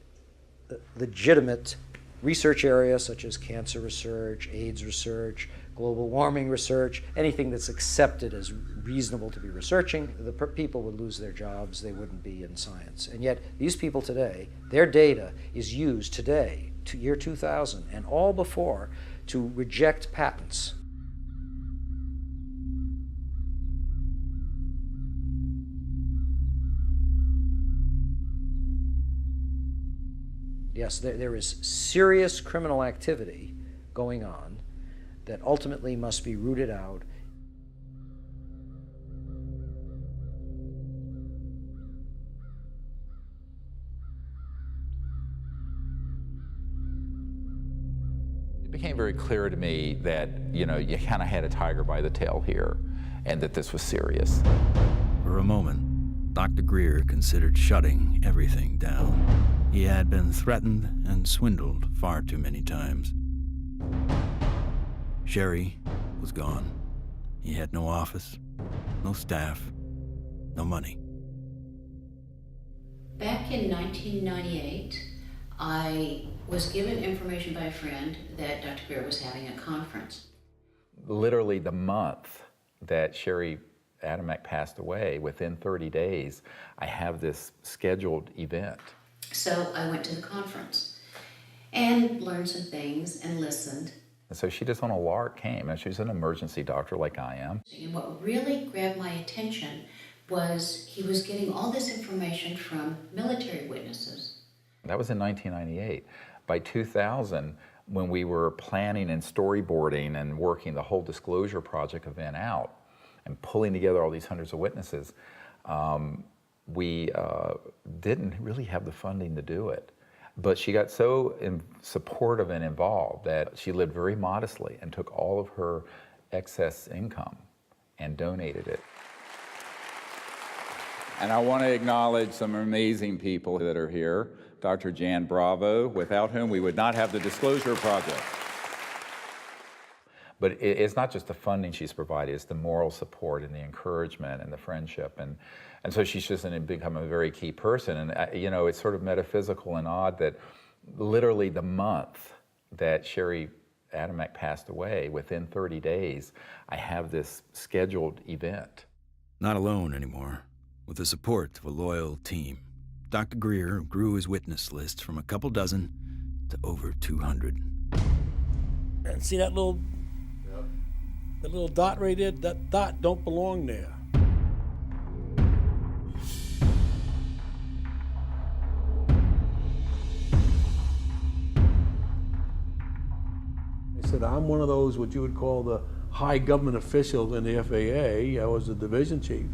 legitimate research area, such as cancer research, AIDS research, global warming research, anything that's accepted as reasonable to be researching, the people would lose their jobs, they wouldn't be in science. And yet, these people today, their data is used today, to year 2000, and all before, to reject patents. Yes, there is serious criminal activity going on that ultimately must be rooted out. It became very clear to me that, you know, you kind of had a tiger by the tail here, and that this was serious. For a moment, Dr. Greer considered shutting everything down. He had been threatened and swindled far too many times. Sherry was gone. He had no office, no staff, no money. Back in 1998, I was given information by a friend that Dr. Greer was having a conference. Literally the month that Sherry Adamek passed away, within 30 days, I have this scheduled event. So I went to the conference and learned some things and listened. And so she just on a lark came, and she's an emergency doctor like I am. And what really grabbed my attention was he was getting all this information from military witnesses. That was in 1998. By 2000, when we were planning and storyboarding and working the whole disclosure project event out and pulling together all these hundreds of witnesses, we didn't really have the funding to do it. But she got so supportive and involved that she lived very modestly and took all of her excess income and donated it. And I want to acknowledge some amazing people that are here. Dr. Jan Bravo, without whom we would not have the Disclosure Project. But it's not just the funding she's provided, it's the moral support and the encouragement and the friendship. And so she's just become a very key person. And, you know, it's sort of metaphysical and odd that literally the month that Sherry Adamek passed away, within 30 days, I have this scheduled event. Not alone anymore. With the support of a loyal team, Dr. Greer grew his witness list from a couple dozen to over 200. And see that little dot right there? That dot don't belong there. I said, I'm one of those, what you would call the high government officials in the FAA. I was the division chief.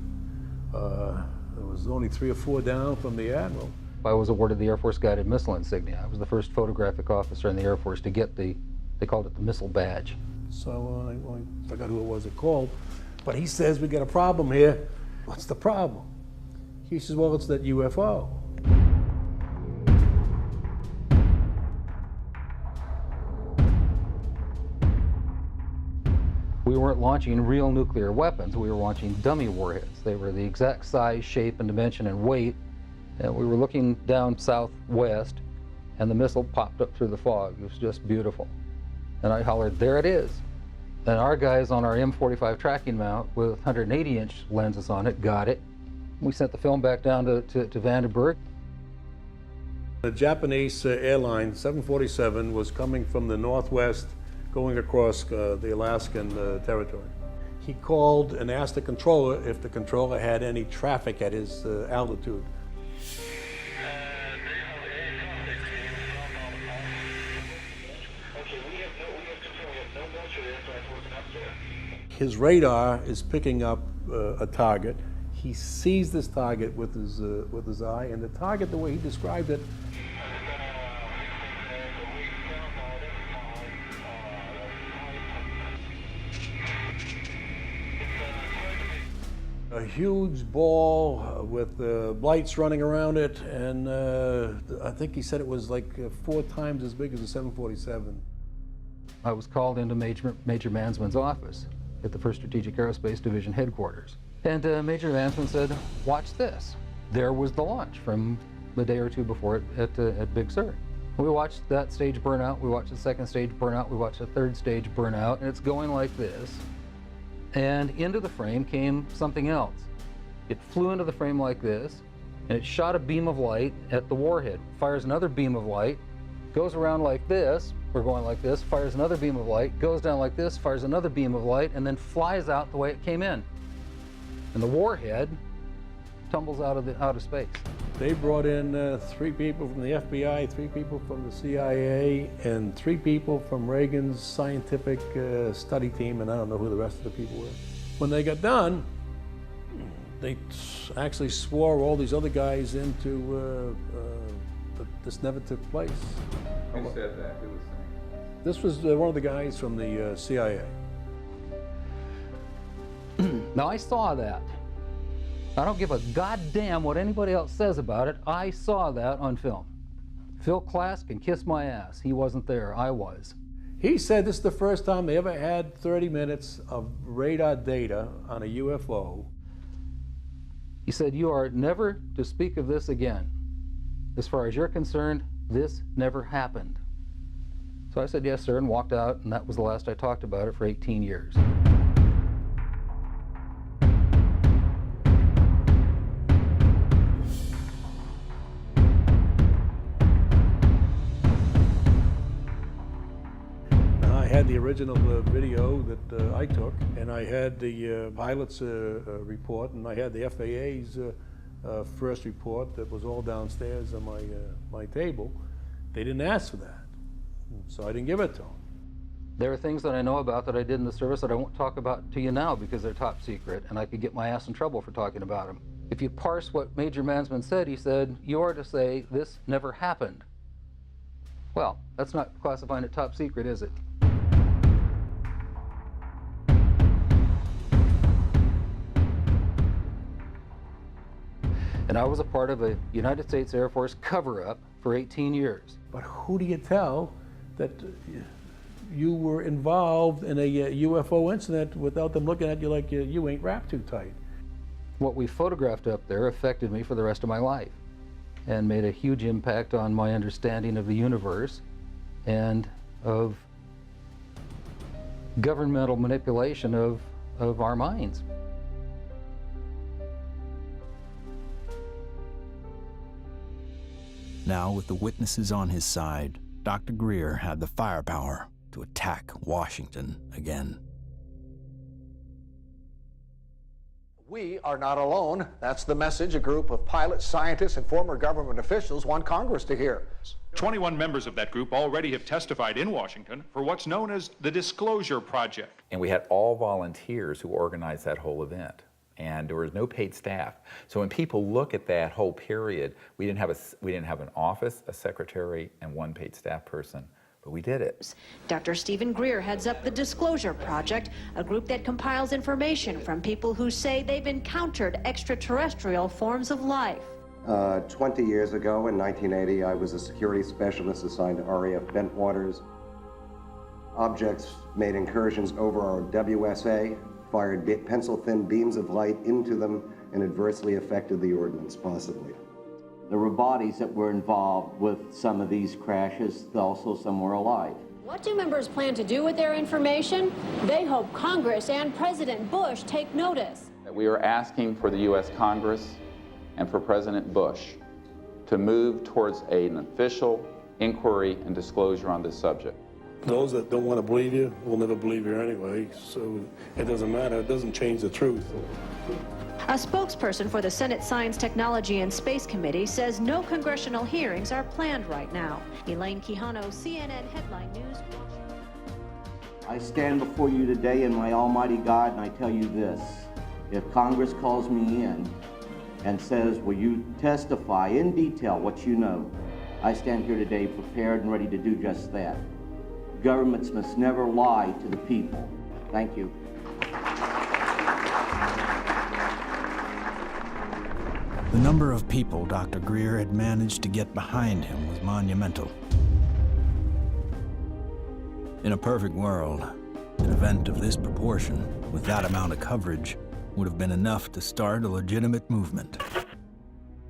There was only 3 or 4 down from the admiral. I was awarded the Air Force Guided Missile Insignia. I was the first photographic officer in the Air Force to get they called it the missile badge. So I forgot who it was that called, but he says, we got a problem here. What's the problem? He says, well, it's that UFO. We weren't launching real nuclear weapons, we were launching dummy warheads. They were the exact size, shape, and dimension and weight. And we were looking down southwest, and the missile popped up through the fog. It was just beautiful. And I hollered, there it is. And our guys on our M45 tracking mount with 180-inch lenses on it got it. We sent the film back down to Vandenberg. The Japanese airline, 747, was coming from the northwest, going across the Alaskan territory. He called and asked the controller if the controller had any traffic at his altitude. His radar is picking up a target. He sees this target with his eye, and the target, the way he described it, a huge ball with lights running around it, and I think he said it was like 4 times as big as a 747. I was called into Major Mansman's office at the 1st Strategic Aerospace Division headquarters. And Major Mansman said, watch this. There was the launch from a day or 2 before it at Big Sur. We watched that stage burn out, we watched the 2nd stage burn out, we watched the 3rd stage burn out, and it's going like this. And into the frame came something else. It flew into the frame like this, and it shot a beam of light at the warhead, fires another beam of light, goes around like this, we're going like this, fires another beam of light, goes down like this, fires another beam of light, and then flies out the way it came in. And the warhead tumbles out of space. They brought in 3 people from the FBI, 3 people from the CIA, and 3 people from Reagan's scientific study team, and I don't know who the rest of the people were. When they got done, they actually swore all these other guys into that this never took place. Who said that? Who was saying? This was one of the guys from the CIA. Now, I saw that. I don't give a goddamn what anybody else says about it. I saw that on film. Phil Klass can kiss my ass. He wasn't there. I was. He said this is the first time they ever had 30 minutes of radar data on a UFO. He said, you are never to speak of this again. As far as you're concerned, this never happened. So I said, yes, sir, and walked out, and that was the last I talked about it for 18 years. I had the original video that I took, and I had the pilot's report, and I had the FAA's first report that was all downstairs on my table. They didn't ask for that, so I didn't give it to them. There are things that I know about that I did in the service that I won't talk about to you now because they're top secret, and I could get my ass in trouble for talking about them. If you parse what Major Mansman said, he said, you are to say, this never happened. Well, that's not classifying it top secret, is it? And I was a part of a United States Air Force cover-up for 18 years. But who do you tell that you were involved in a UFO incident without them looking at you like you ain't wrapped too tight? What we photographed up there affected me for the rest of my life and made a huge impact on my understanding of the universe and of governmental manipulation of our minds. Now, with the witnesses on his side, Dr. Greer had the firepower to attack Washington again. We are not alone. That's the message a group of pilots, scientists, and former government officials want Congress to hear. 21 members of that group already have testified in Washington for what's known as the Disclosure Project. And we had all volunteers who organized that whole event. And there was no paid staff. So when people look at that whole period, we didn't have an office, a secretary, and one paid staff person. But we did it. Dr. Stephen Greer heads up the Disclosure Project, a group that compiles information from people who say they've encountered extraterrestrial forms of life. 20 years ago, in 1980, I was a security specialist assigned to RAF Bentwaters. Objects made incursions over our WSA, fired pencil-thin beams of light into them, and adversely affected the ordnance, possibly. There were bodies that were involved with some of these crashes, also some were alive. What do members plan to do with their information? They hope Congress and President Bush take notice. We are asking for the U.S. Congress and for President Bush to move towards an official inquiry and disclosure on this subject. Those that don't want to believe you will never believe you anyway, so it doesn't matter. It doesn't change the truth. A spokesperson for the Senate Science, Technology, and Space Committee says no congressional hearings are planned right now. Elaine Quijano, CNN Headline News, Washington. I stand before you today in my almighty God, and I tell you this. If Congress calls me in and says, will you testify in detail what you know, I stand here today prepared and ready to do just that. Governments must never lie to the people. Thank you. The number of people Dr. Greer had managed to get behind him was monumental. In a perfect world, an event of this proportion, with that amount of coverage, would have been enough to start a legitimate movement.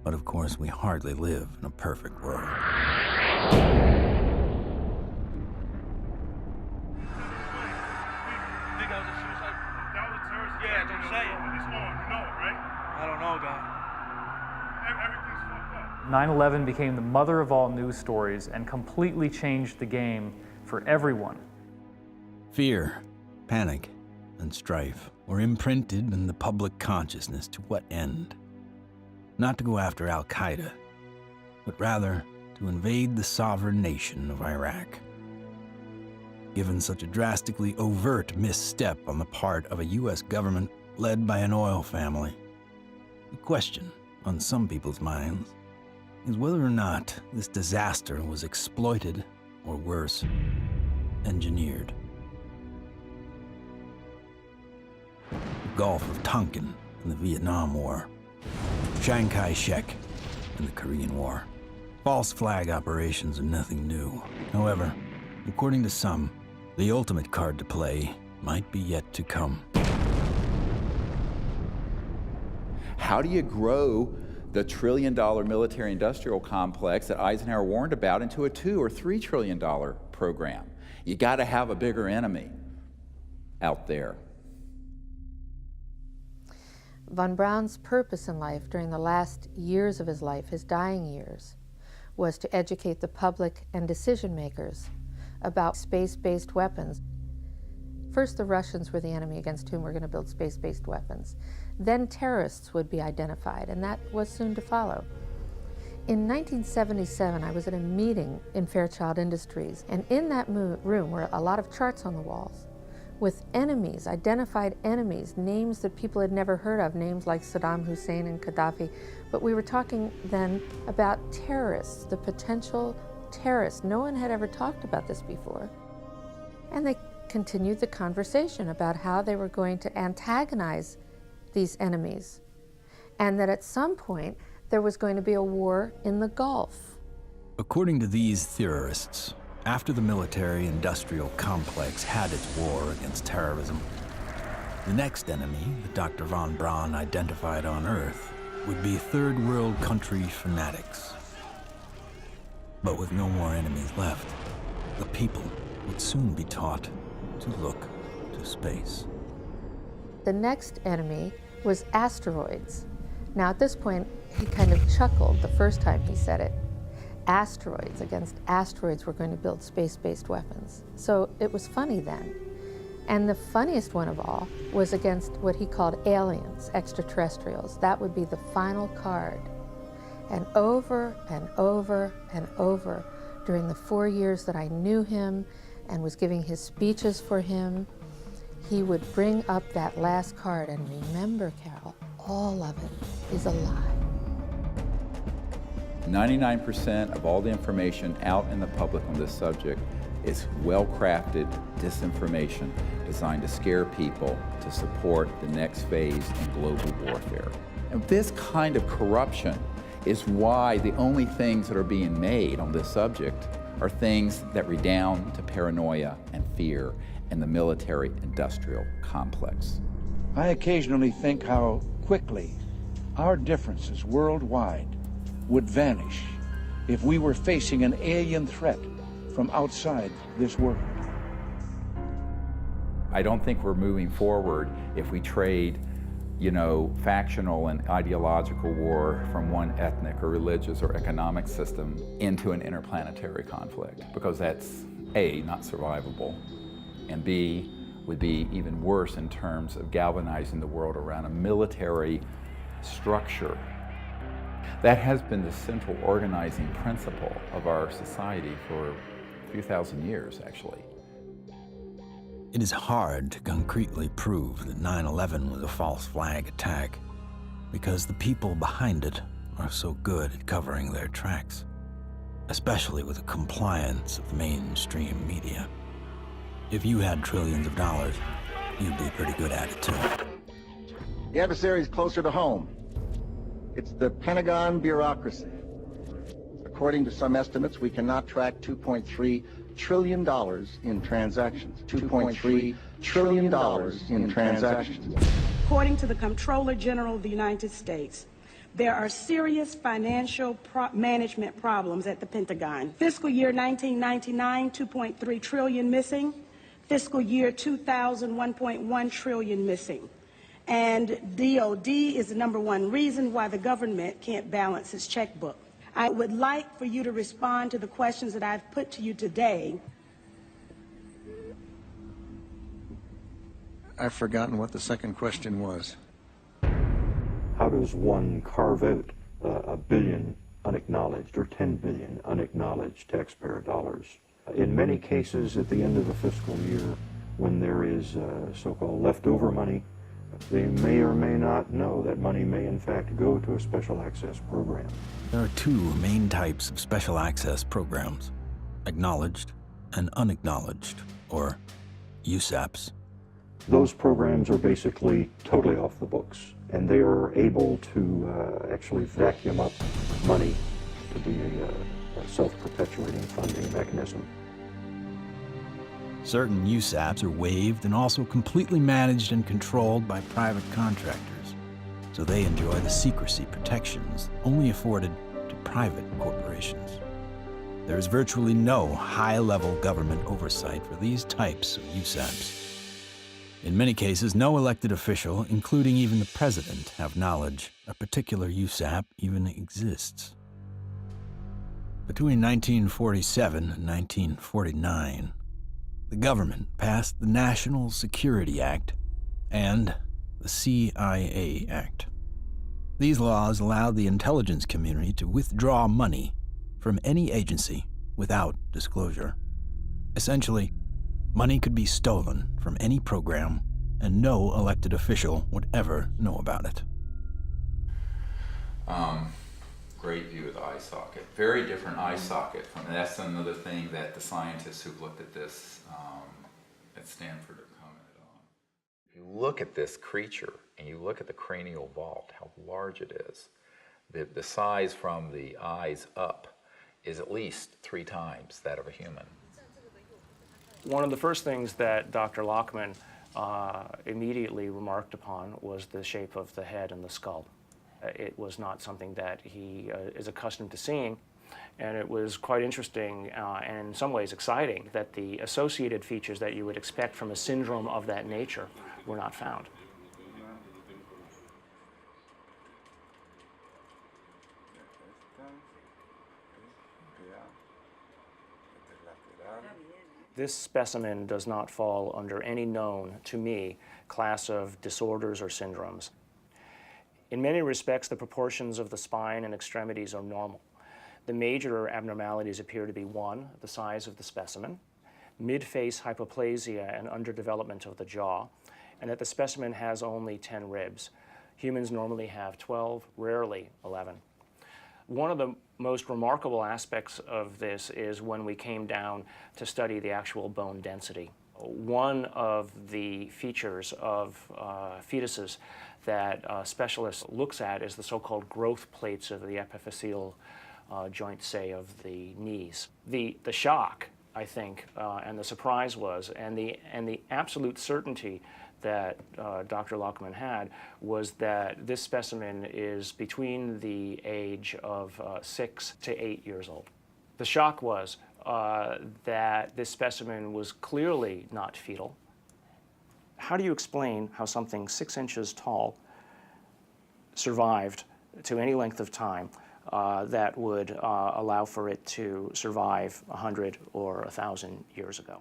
But of course, we hardly live in a perfect world. Yeah, don't say it. It's on, you know it, right? I don't know, guy. Everything's fucked up. 9/11 became the mother of all news stories and completely changed the game for everyone. Fear, panic, and strife were imprinted in the public consciousness. To what end? Not to go after Al-Qaeda, but rather to invade the sovereign nation of Iraq. Given such a drastically overt misstep on the part of a U.S. government led by an oil family, the question on some people's minds is whether or not this disaster was exploited, or worse, engineered. The Gulf of Tonkin in the Vietnam War, Chiang Kai-shek in the Korean War. False flag operations are nothing new. However, according to some, the ultimate card to play might be yet to come. How do you grow the trillion-dollar military-industrial complex that Eisenhower warned about into a $2 or $3 trillion program? You got to have a bigger enemy out there. Von Braun's purpose in life during the last years of his life, his dying years, was to educate the public and decision makers about space-based weapons. First, the Russians were the enemy against whom we're going to build space-based weapons. Then terrorists would be identified, and that was soon to follow. In 1977, I was at a meeting in Fairchild Industries, and in that room were a lot of charts on the walls with enemies, identified enemies, names that people had never heard of, names like Saddam Hussein and Gaddafi. But we were talking then about terrorists, the potential terrorists. No one had ever talked about this before. And they continued the conversation about how they were going to antagonize these enemies, and that at some point there was going to be a war in the Gulf. According to these theorists, after the military-industrial complex had its war against terrorism, the next enemy that Dr. von Braun identified on Earth would be third world country fanatics. But with no more enemies left, the people would soon be taught to look to space. The next enemy was asteroids. Now at this point, he kind of chuckled the first time he said it. Asteroids, against asteroids, we're going to build space-based weapons. So it was funny then. And the funniest one of all was against what he called aliens, extraterrestrials. That would be the final card. And over and over and over, during the 4 years that I knew him and was giving his speeches for him, he would bring up that last card, and remember, Carol, all of it is a lie. 99% of all the information out in the public on this subject is well-crafted disinformation designed to scare people to support the next phase in global warfare. And this kind of corruption is why the only things that are being made on this subject are things that redound to paranoia and fear in the military-industrial complex. I occasionally think how quickly our differences worldwide would vanish if we were facing an alien threat from outside this world. I don't think we're moving forward if we trade, factional and ideological war from one ethnic or religious or economic system into an interplanetary conflict, because that's A, not survivable, and B, would be even worse in terms of galvanizing the world around a military structure. That has been the central organizing principle of our society for a few thousand years, actually. It is hard to concretely prove that 9/11 was a false flag attack because the people behind it are so good at covering their tracks, especially with the compliance of the mainstream media. If you had trillions of dollars, you'd be pretty good at it too. The adversary is closer to home. It's the Pentagon bureaucracy. According to some estimates, we cannot track $2.3 trillion in transactions. $2.3 trillion in transactions. According to the Comptroller General of the United States, there are serious financial management problems at the Pentagon. Fiscal year 1999, 2.3 trillion missing. Fiscal year 2000, 1.1 trillion missing. And DOD is the #1 reason why the government can't balance its checkbook. I would like for you to respond to the questions that I've put to you today. I've forgotten what the second question was. How does one carve out a billion unacknowledged or 10 billion unacknowledged taxpayer dollars? In many cases, at the end of the fiscal year, when there is so-called leftover money, they may or may not know that money may in fact go to a special access program. There are two main types of special access programs: acknowledged and unacknowledged, or USAPs. Those programs are basically totally off the books, and they are able to actually vacuum up money to be a self-perpetuating funding mechanism. Certain USAPs are waived and also completely managed and controlled by private contractors, so they enjoy the secrecy protections only afforded to private corporations. There is virtually no high-level government oversight for these types of USAPs. In many cases, no elected official, including even the president, have knowledge a particular USAP even exists. Between 1947 and 1949, the government passed the National Security Act and the CIA Act. These laws allowed the intelligence community to withdraw money from any agency without disclosure. Essentially, money could be stolen from any program, and no elected official would ever know about it. Great view of the eye socket. Very different eye socket from, and that's another thing that the scientists who've looked at this at Stanford have commented on. If you look at this creature and you look at the cranial vault, how large it is, The size from the eyes up is at least 3 times that of a human. One of the first things that Dr. Lockman immediately remarked upon was the shape of the head and the skull. It was not something that he is accustomed to seeing, and it was quite interesting and in some ways exciting that the associated features that you would expect from a syndrome of that nature were not found. This specimen does not fall under any known, to me, class of disorders or syndromes. In many respects, the proportions of the spine and extremities are normal. The major abnormalities appear to be 1, the size of the specimen, mid-face hypoplasia and underdevelopment of the jaw, and that the specimen has only 10 ribs. Humans normally have 12, rarely 11. One of the most remarkable aspects of this is when we came down to study the actual bone density. One of the features of fetuses that a specialist looks at is the so-called growth plates of the epiphyseal joint, say, of the knees. The shock, I think, and the surprise was, and the absolute certainty that Dr. Lockman had was that this specimen is between the age of 6 to 8 years old. The shock was that this specimen was clearly not fetal. How do you explain how something 6 inches tall survived to any length of time that would allow for it to survive 100 or 1,000 years ago?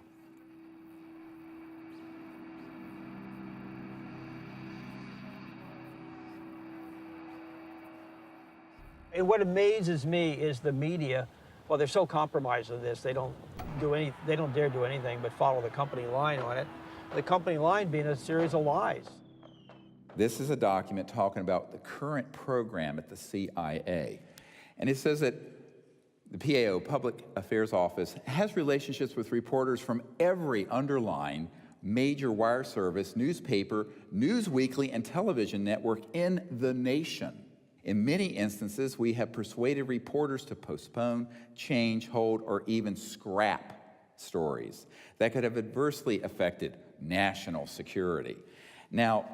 And what amazes me is the media. Well, they're so compromised with this, they don't dare do anything but follow the company line on it. The company line being a series of lies. This is a document talking about the current program at the CIA. And it says that the PAO, Public Affairs Office, has relationships with reporters from every underlying major wire service, newspaper, news weekly, and television network in the nation. In many instances, we have persuaded reporters to postpone, change, hold, or even scrap stories that could have adversely affected national security. Now,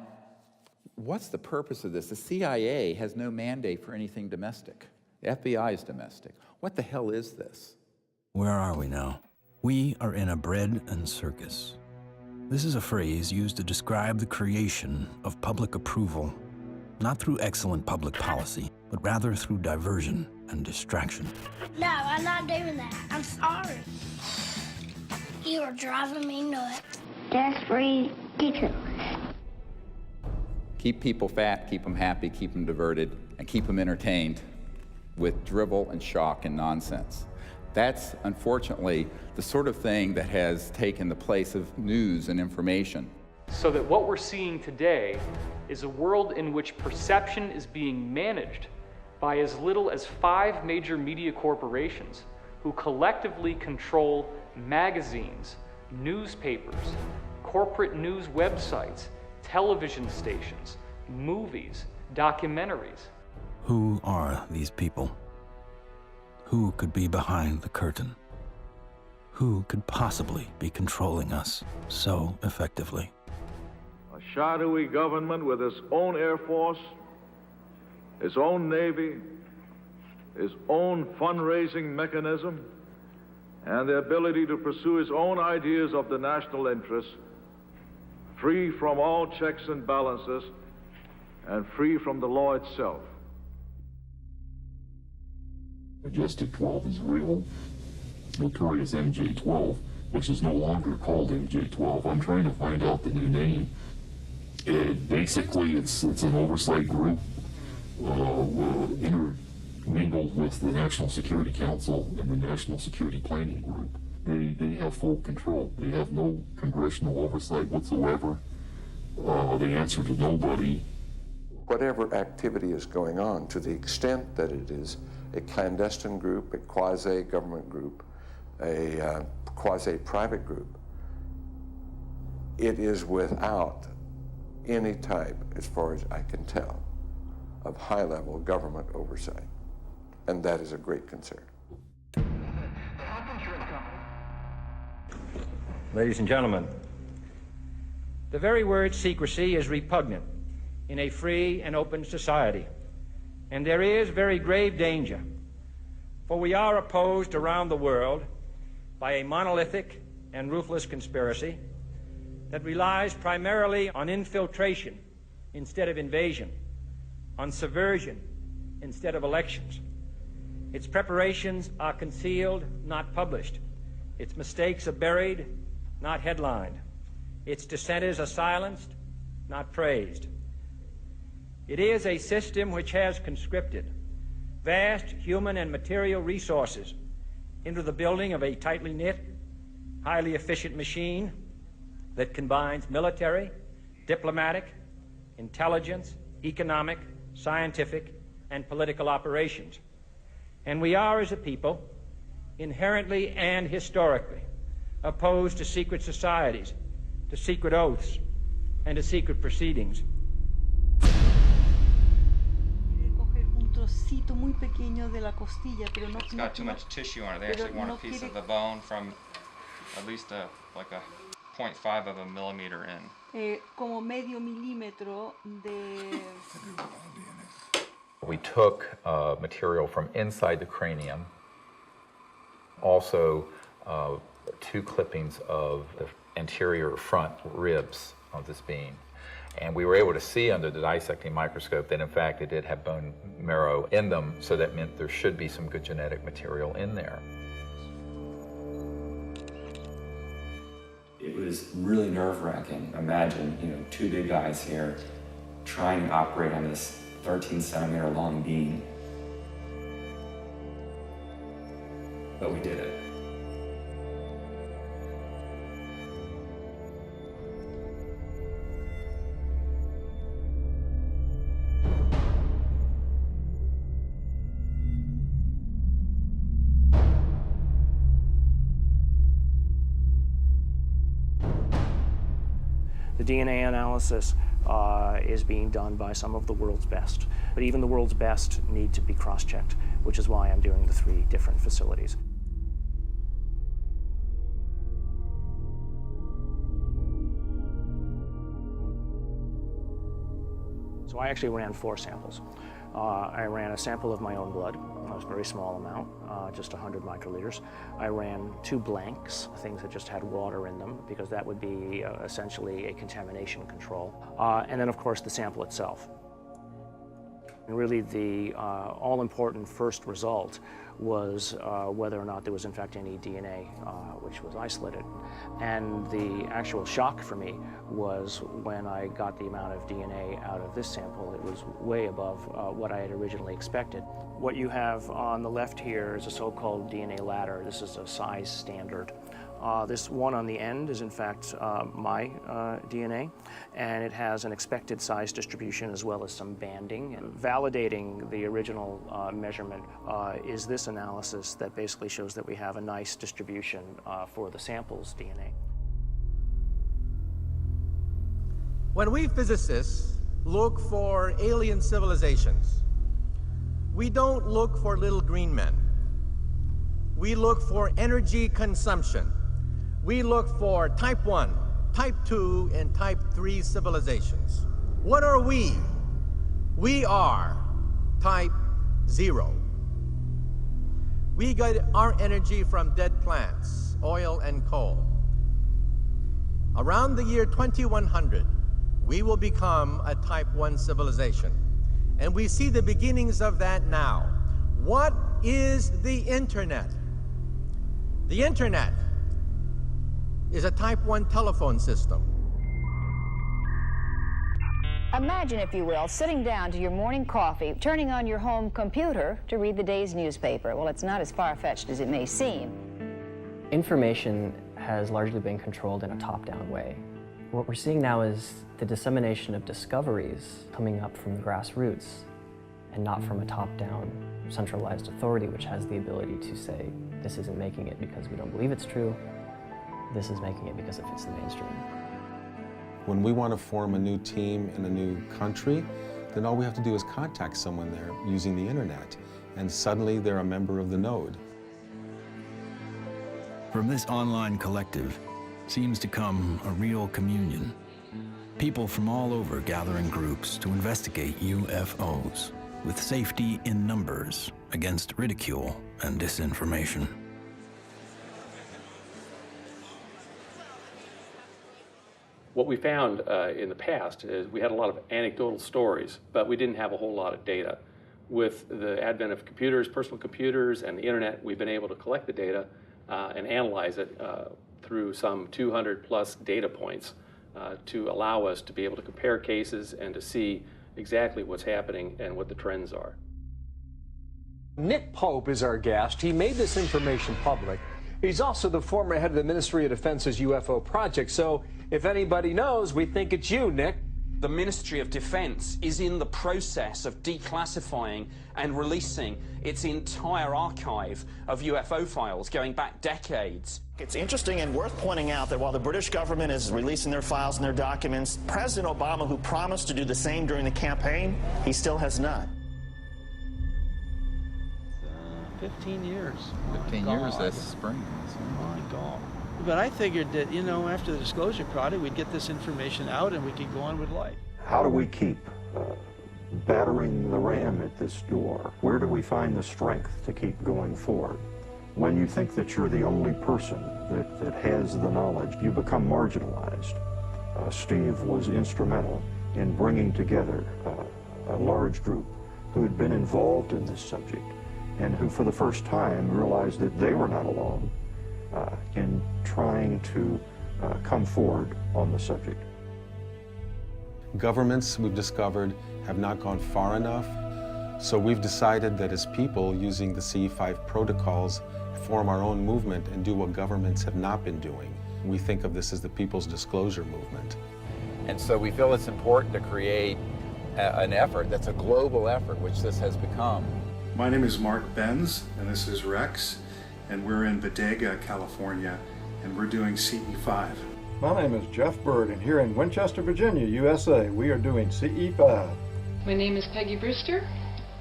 what's the purpose of this? The CIA has no mandate for anything domestic. The FBI is domestic. What the hell is this? Where are we now? We are in a bread and circus. This is a phrase used to describe the creation of public approval, not through excellent public policy, but rather through diversion and distraction. No, I'm not doing that. I'm sorry. You are driving me nuts. That's ridiculous. Keep people fat, keep them happy, keep them diverted, and keep them entertained with drivel and shock and nonsense. That's, unfortunately, the sort of thing that has taken the place of news and information. So that what we're seeing today is a world in which perception is being managed by as little as 5 major media corporations who collectively control magazines, newspapers, corporate news websites, television stations, movies, documentaries. Who are these people? Who could be behind the curtain? Who could possibly be controlling us so effectively? A shadowy government with its own Air Force, its own Navy, its own fundraising mechanism, and the ability to pursue its own ideas of the national interest, free from all checks and balances, and free from the law itself. Majestic 12 is real. Notorious MJ-12, which is no longer called MJ-12. I'm trying to find out the new name. Basically, it's an oversight group intermingled with the National Security Council and the National Security Planning Group. They have full control. They have no congressional oversight whatsoever. They answer to nobody. Whatever activity is going on, to the extent that it is a clandestine group, a quasi-government group, a quasi-private group, it is without any type, as far as I can tell, of high-level government oversight. And that is a great concern. Ladies and gentlemen, the very word secrecy is repugnant in a free and open society, and there is very grave danger, for we are opposed around the world by a monolithic and ruthless conspiracy that relies primarily on infiltration instead of invasion, on subversion instead of elections. Its preparations are concealed, not published. Its mistakes are buried, not headlined. Its dissenters are silenced, not praised. It is a system which has conscripted vast human and material resources into the building of a tightly knit, highly efficient machine that combines military, diplomatic, intelligence, economic, scientific, and political operations. And we are, as a people, inherently and historically opposed to secret societies, to secret oaths, and to secret proceedings. It's got too much tissue on it. They actually want a piece of the bone from at least like a 0.5 of a millimeter in. Como medio milímetro de... We took material from inside the cranium, also 2 clippings of the anterior front ribs of this being. And we were able to see under the dissecting microscope that in fact it did have bone marrow in them, so that meant there should be some good genetic material in there. It was really nerve-wracking. Imagine, 2 big guys here trying to operate on this 13-centimeter long beam. But we did it. The DNA analysis is being done by some of the world's best, but even the world's best need to be cross-checked, which is why I'm doing the 3 different facilities. So I actually ran 4 samples. I ran a sample of my own blood. It was a very small amount, just 100 microliters. I ran 2 blanks, things that just had water in them, because that would be essentially a contamination control. And then, of course, the sample itself. And really, the all-important first result was whether or not there was, in fact, any DNA which was isolated. And the actual shock for me was when I got the amount of DNA out of this sample. It was way above what I had originally expected. What you have on the left here is a so-called DNA ladder. This is a size standard. This one on the end is in fact my DNA, and it has an expected size distribution as well as some banding. And validating the original measurement is this analysis that basically shows that we have a nice distribution for the sample's DNA. When we physicists look for alien civilizations, we don't look for little green men. We look for energy consumption. We look for type 1, type 2, and type 3 civilizations. What are we? We are type 0. We get our energy from dead plants, oil and coal. Around the year 2100, we will become a type 1 civilization. And we see the beginnings of that now. What is the internet? The internet is a type 1 telephone system. Imagine, if you will, sitting down to your morning coffee, turning on your home computer to read the day's newspaper. Well, it's not as far-fetched as it may seem. Information has largely been controlled in a top-down way. What we're seeing now is the dissemination of discoveries coming up from the grassroots and not from a top-down centralized authority which has the ability to say, this isn't making it because we don't believe it's true, this is making it because it fits the mainstream. When we want to form a new team in a new country, then all we have to do is contact someone there using the internet, and suddenly they're a member of the node. From this online collective seems to come a real communion. People from all over gather in groups to investigate UFOs, with safety in numbers against ridicule and disinformation. What we found in the past is we had a lot of anecdotal stories, but we didn't have a whole lot of data. With the advent of computers, personal computers, and the internet, we've been able to collect the data and analyze it through some 200 plus data points to allow us to be able to compare cases and to see exactly what's happening and what the trends are. Nick Pope is our guest. He made this information public. He's also the former head of the Ministry of Defense's UFO project. So if anybody knows, we think it's you, Nick. The Ministry of Defense is in the process of declassifying and releasing its entire archive of UFO files going back decades. It's interesting and worth pointing out that while the British government is releasing their files and their documents, President Obama, who promised to do the same during the campaign, he still has not. 15 years. 15 years this spring. Oh my God. But I figured that, you know, after the disclosure project, we'd get this information out and we could go on with life. How do we keep battering the ram at this door? Where do we find the strength to keep going forward? When you think that you're the only person that has the knowledge, you become marginalized. Steve was instrumental in bringing together a large group who had been involved in this subject and who for the first time realized that they were not alone in trying to come forward on the subject. Governments, we've discovered, have not gone far enough, so we've decided that as people, using the CE-5 protocols, form our own movement and do what governments have not been doing. We think of this as the People's Disclosure Movement. And so we feel it's important to create an effort that's a global effort, which this has become. My name is Mark Benz, and this is Rex, and we're in Bodega, California, and we're doing CE-5. My name is Jeff Bird, and here in Winchester, Virginia, USA, we are doing CE-5. My name is Peggy Brewster,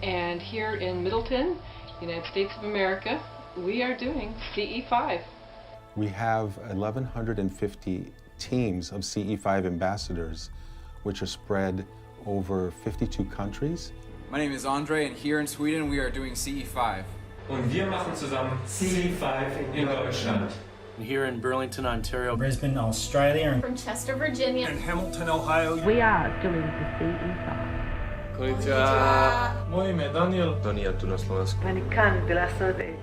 and here in Middleton, United States of America, we are doing CE-5. We have 1,150 teams of CE-5 ambassadors, which are spread over 52 countries. My name is Andre, and here in Sweden, we are doing CE-5. Und wir machen zusammen CE-5 in Deutschland. Here in Burlington, Ontario. Brisbane, Australia. From Chester, Virginia. In Hamilton, Ohio. We are doing the CE-5. Konnichiwa. Moje ime Daniel. Daniel tu na Slovensku.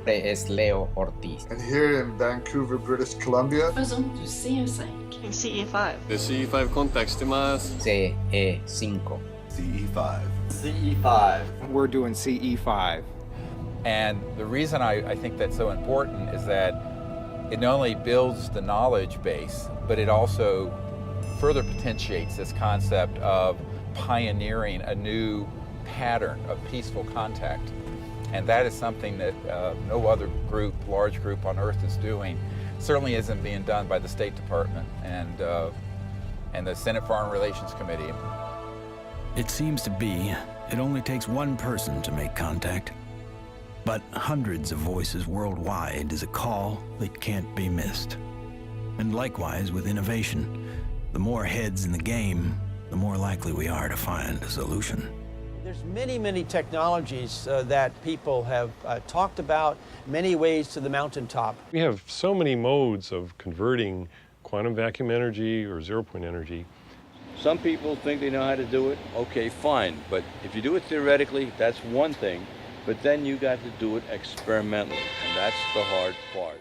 Es Leo Ortiz. And here in Vancouver, British Columbia. CE-5. The CE-5 context imasu. CE-5. CE-5. CE-5. We're doing CE-5. And the reason I think that's so important is that it not only builds the knowledge base, but it also further potentiates this concept of pioneering a new pattern of peaceful contact. And that is something that no other group, large group on Earth is doing. Certainly isn't being done by the State Department and the Senate Foreign Relations Committee. It seems to be it only takes one person to make contact. But hundreds of voices worldwide is a call that can't be missed. And likewise with innovation, the more heads in the game, the more likely we are to find a solution. There's many technologies that people have talked about, many ways to the mountaintop. We have so many modes of converting quantum vacuum energy or zero-point energy. Some people think they know how to do it. Okay, fine. But if you do it theoretically, that's one thing. But then you got to do it experimentally, and that's the hard part.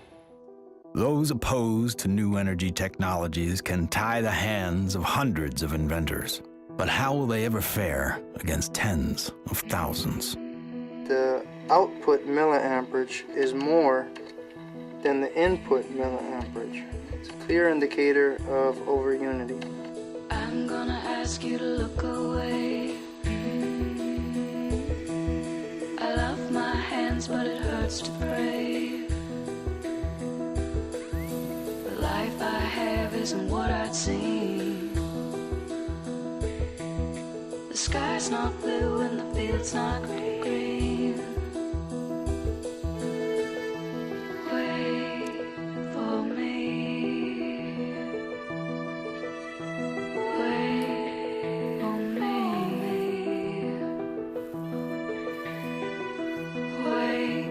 Those opposed to new energy technologies can tie the hands of hundreds of inventors. But how will they ever fare against tens of thousands? The output milliamperage is more than the input milliamperage. It's a clear indicator of overunity. I'm gonna ask you to look away. I love my hands, but it hurts to pray. The life I have isn't what I'd seen. The sky's not blue and the field's not green. Wait for me. Wait for me. Wait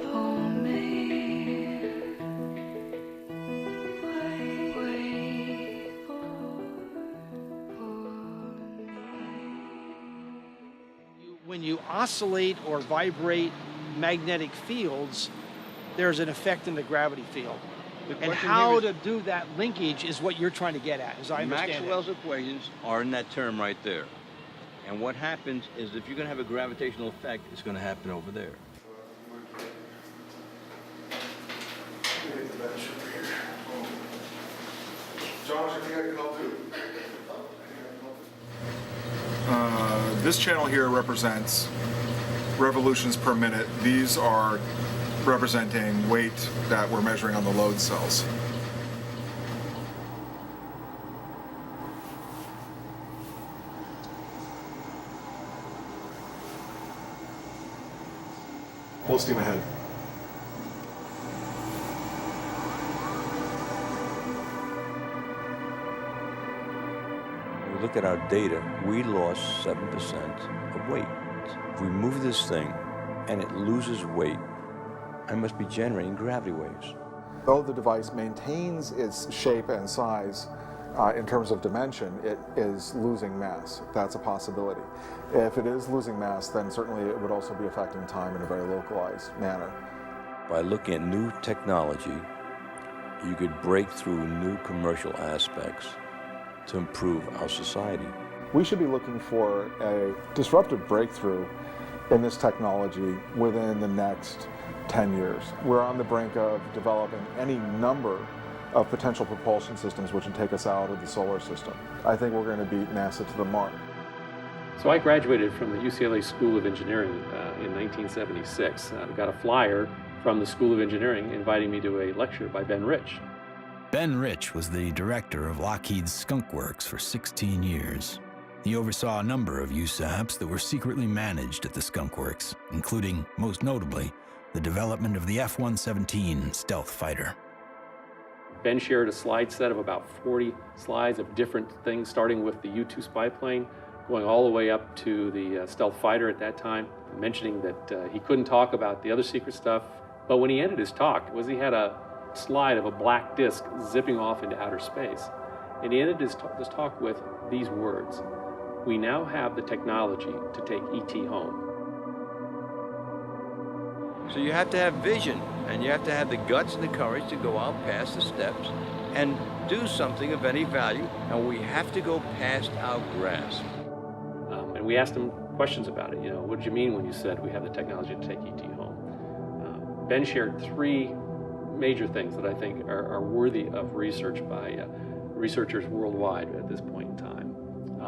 for me. Wait When you oscillate or vibrate magnetic fields, there's an effect in the gravity field. And how to do that linkage is what you're trying to get at, as I understand Maxwell's it. equations are in that term right there. And what happens is if you're going to have a gravitational effect, it's going to happen over there. This channel here represents revolutions per minute. These are representing weight that we're measuring on the load cells. Full steam ahead. When we look at our data, we lost 7% of weight. If we move this thing and it loses weight, I must be generating gravity waves. Though the device maintains its shape and size in terms of dimension, it is losing mass. That's a possibility. If it is losing mass, then certainly it would also be affecting time in a very localized manner. By looking at new technology, you could break through new commercial aspects to improve our society. We should be looking for a disruptive breakthrough in this technology within the next 10 years. We're on the brink of developing any number of potential propulsion systems which would take us out of the solar system. I think we're going to beat NASA to the mark. So I graduated from the UCLA School of Engineering in 1976. I got a flyer from the School of Engineering inviting me to a lecture by Ben Rich. Ben Rich was the director of Lockheed's Skunk Works for 16 years. He oversaw a number of USAPs that were secretly managed at the Skunk Works, including, most notably, the development of the F-117 stealth fighter. Ben shared a slide set of about 40 slides of different things, starting with the U-2 spy plane, going all the way up to the stealth fighter at that time, mentioning that he couldn't talk about the other secret stuff. But when he ended his talk, he had a slide of a black disc zipping off into outer space. And he ended this talk with these words: "We now have the technology to take ET home." So you have to have vision, and you have to have the guts and the courage to go out past the steps and do something of any value, and we have to go past our grasp. And we asked him questions about it. What did you mean when you said we have the technology to take ET home? Ben shared three major things that I think are worthy of research by researchers worldwide at this point in time.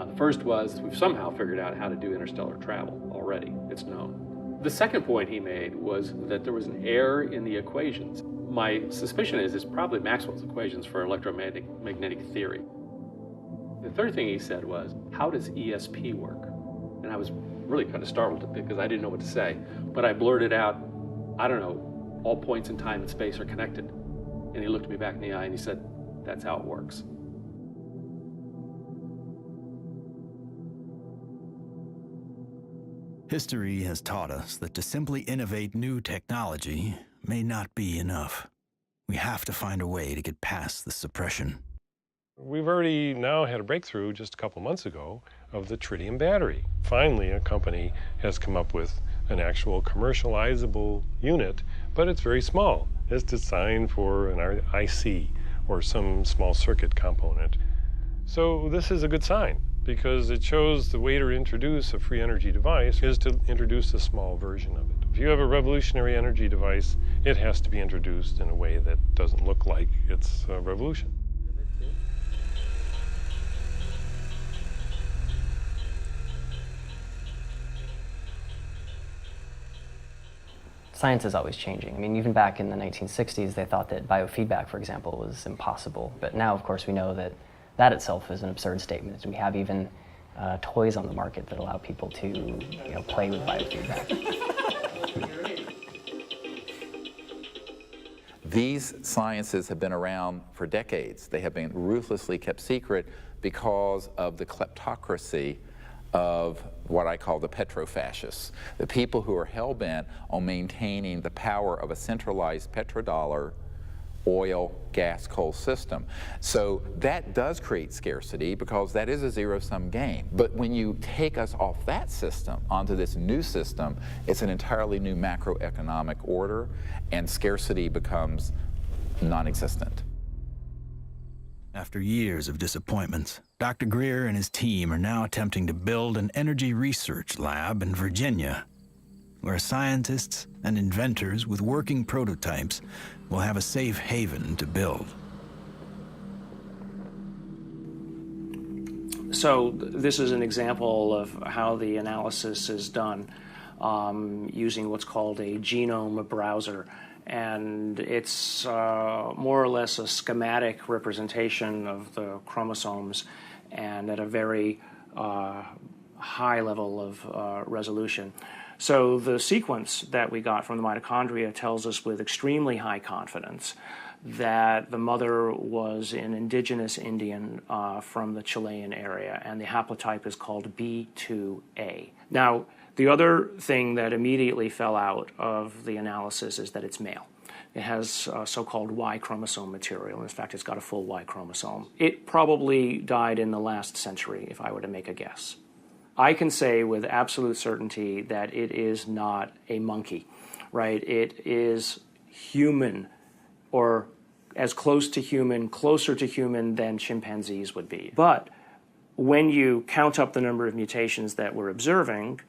The first was we've somehow figured out how to do interstellar travel already. It's known. The second point he made was that there was an error in the equations. My suspicion is it's probably Maxwell's equations for electromagnetic theory. The third thing he said was, how does ESP work? And I was really kind of startled because I didn't know what to say. But I blurted out, I don't know, all points in time and space are connected. And he looked me back in the eye and he said, that's how it works. History has taught us that to simply innovate new technology may not be enough. We have to find a way to get past the suppression. We've already now had a breakthrough just a couple months ago of the tritium battery. Finally, a company has come up with an actual commercializable unit, but it's very small. It's designed for an IC or some small circuit component. So this is a good sign, because it shows the way to introduce a free energy device is to introduce a small version of it. If you have a revolutionary energy device, it has to be introduced in a way that doesn't look like it's a revolution. Science is always changing. I mean, even back in the 1960s, they thought that biofeedback, for example, was impossible. But now, of course, we know that that itself is an absurd statement. We have even toys on the market that allow people to play with biofeedback. These sciences have been around for decades. They have been ruthlessly kept secret because of the kleptocracy of what I call the petrofascists, the people who are hell-bent on maintaining the power of a centralized petrodollar, oil, gas, coal system. So that does create scarcity because that is a zero-sum game. But when you take us off that system onto this new system, it's an entirely new macroeconomic order, and scarcity becomes non-existent. After years of disappointments, Dr. Greer and his team are now attempting to build an energy research lab in Virginia, where scientists and inventors with working prototypes will have a safe haven to build. So this is an example of how the analysis is done using what's called a genome browser. And it's more or less a schematic representation of the chromosomes and at a very high level of resolution. So the sequence that we got from the mitochondria tells us with extremely high confidence that the mother was an indigenous Indian from the Chilean area, and the haplotype is called B2A. Now, the other thing that immediately fell out of the analysis is that it's male. It has so-called Y chromosome material. In fact, it's got a full Y chromosome. It probably died in the last century, if I were to make a guess. I can say with absolute certainty that it is not a monkey, right? It is human, or as close to human, closer to human than chimpanzees would be. But when you count up the number of mutations that we're observing,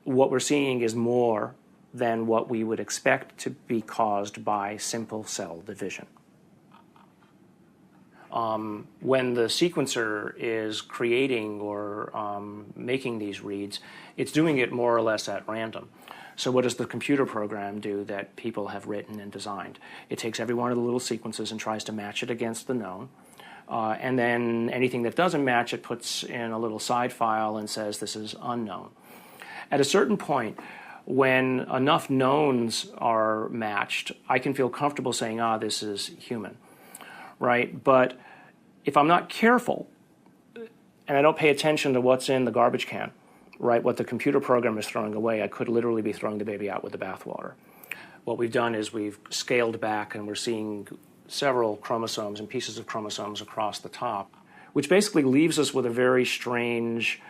what we're seeing is more than what we would expect to be caused by simple cell division. When the sequencer is creating or making these reads, it's doing it more or less at random. So what does the computer program do that people have written and designed? It takes every one of the little sequences and tries to match it against the known. And then anything that doesn't match, it puts in a little side file and says this is unknown. At a certain point, when enough knowns are matched, I can feel comfortable saying, this is human, right? But if I'm not careful and I don't pay attention to what's in the garbage can, right, what the computer program is throwing away, I could literally be throwing the baby out with the bathwater. What we've done is we've scaled back and we're seeing several chromosomes and pieces of chromosomes across the top, which basically leaves us with a very strange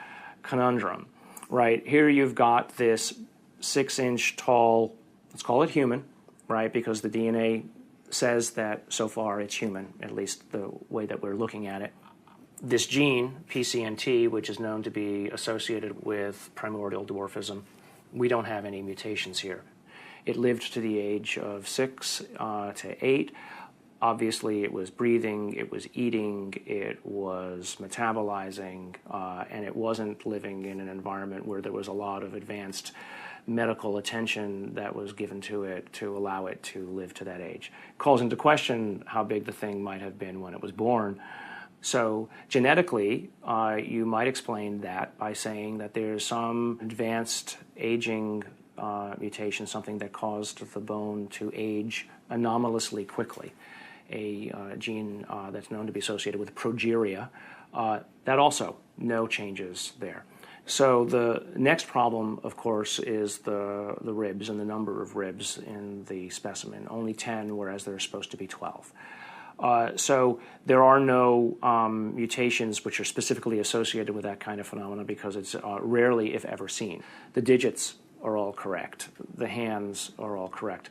conundrum. Right, here you've got this 6-inch tall, let's call it human, right, because the DNA says that so far it's human, at least the way that we're looking at it. This gene, PCNT, which is known to be associated with primordial dwarfism, we don't have any mutations here. It lived to the age of 6 to 8. Obviously, it was breathing, it was eating, it was metabolizing, and it wasn't living in an environment where there was a lot of advanced medical attention that was given to it to allow it to live to that age. It calls into question how big the thing might have been when it was born. So genetically, you might explain that by saying that there's some advanced aging mutation, something that caused the bone to age anomalously quickly. A gene that's known to be associated with progeria, that also no changes there. So the next problem, of course, is the ribs and the number of ribs in the specimen. Only 10, whereas there are supposed to be 12. So there are no mutations which are specifically associated with that kind of phenomena because it's rarely, if ever, seen. The digits are all correct. The hands are all correct.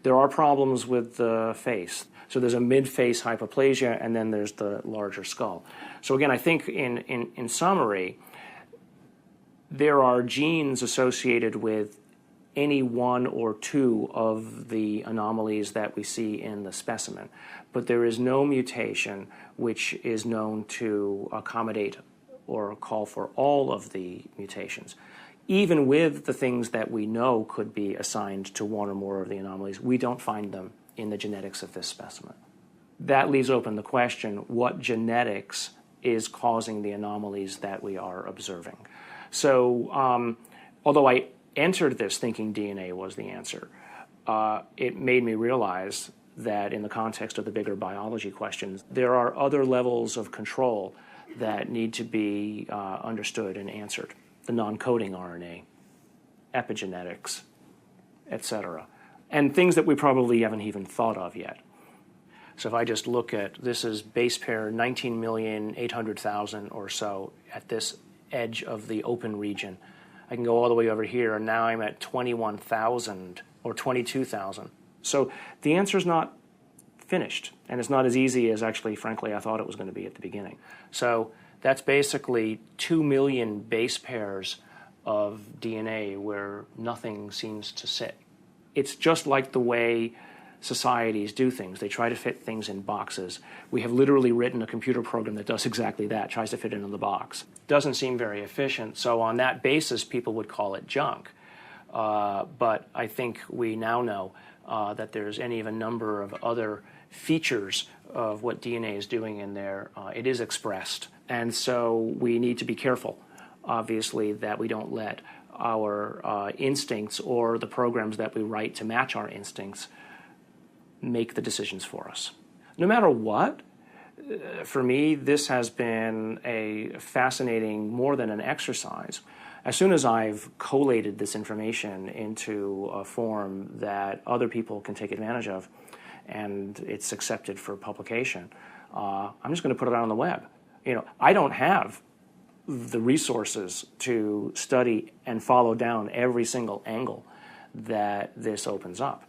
There are problems with the face. So there's a mid-face hypoplasia, and then there's the larger skull. So again, I think in summary, there are genes associated with any one or two of the anomalies that we see in the specimen, but there is no mutation which is known to accommodate or call for all of the mutations. Even with the things that we know could be assigned to one or more of the anomalies, we don't find them in the genetics of this specimen. That leaves open the question, what genetics is causing the anomalies that we are observing. So although I entered this thinking DNA was the answer, it made me realize that in the context of the bigger biology questions, there are other levels of control that need to be understood and answered. The non-coding RNA, epigenetics, etc. And things that we probably haven't even thought of yet. So if I just look at, this is base pair 19,800,000 or so at this edge of the open region. I can go all the way over here, and now I'm at 21,000 or 22,000. So the answer is not finished, and it's not as easy as actually, frankly, I thought it was going to be at the beginning. So that's basically 2 million base pairs of DNA where nothing seems to sit. It's just like the way societies do things. They try to fit things in boxes. We have literally written a computer program that does exactly that, tries to fit it in the box. Doesn't seem very efficient, so on that basis, people would call it junk. But I think we now know that there's any of a number of other features of what DNA is doing in there. It is expressed. And so we need to be careful, obviously, that we don't let our instincts or the programs that we write to match our instincts make the decisions for us. No matter what, for me, this has been a fascinating, more than an exercise. As soon as I've collated this information into a form that other people can take advantage of, and it's accepted for publication, I'm just going to put it out on the web. You know, I don't have the resources to study and follow down every single angle that this opens up.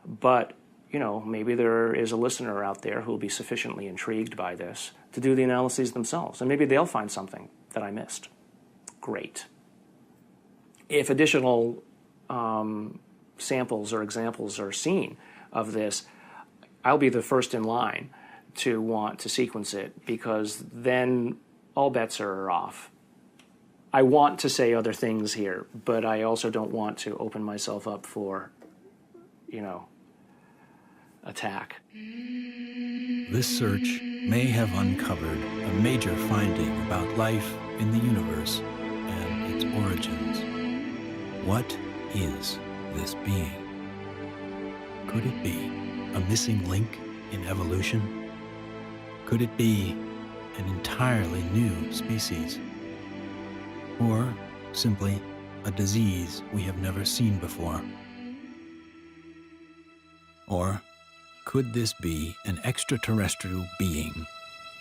But, you know, maybe there is a listener out there who will be sufficiently intrigued by this to do the analyses themselves, and maybe they'll find something that I missed. Great. If additional samples or examples are seen of this, I'll be the first in line to want to sequence it, because then all bets are off. I want to say other things here, but I also don't want to open myself up for, you know, attack. This search may have uncovered a major finding about life in the universe and its origins. What is this being? Could it be a missing link in evolution? Could it be an entirely new species? Or simply a disease we have never seen before? Or could this be an extraterrestrial being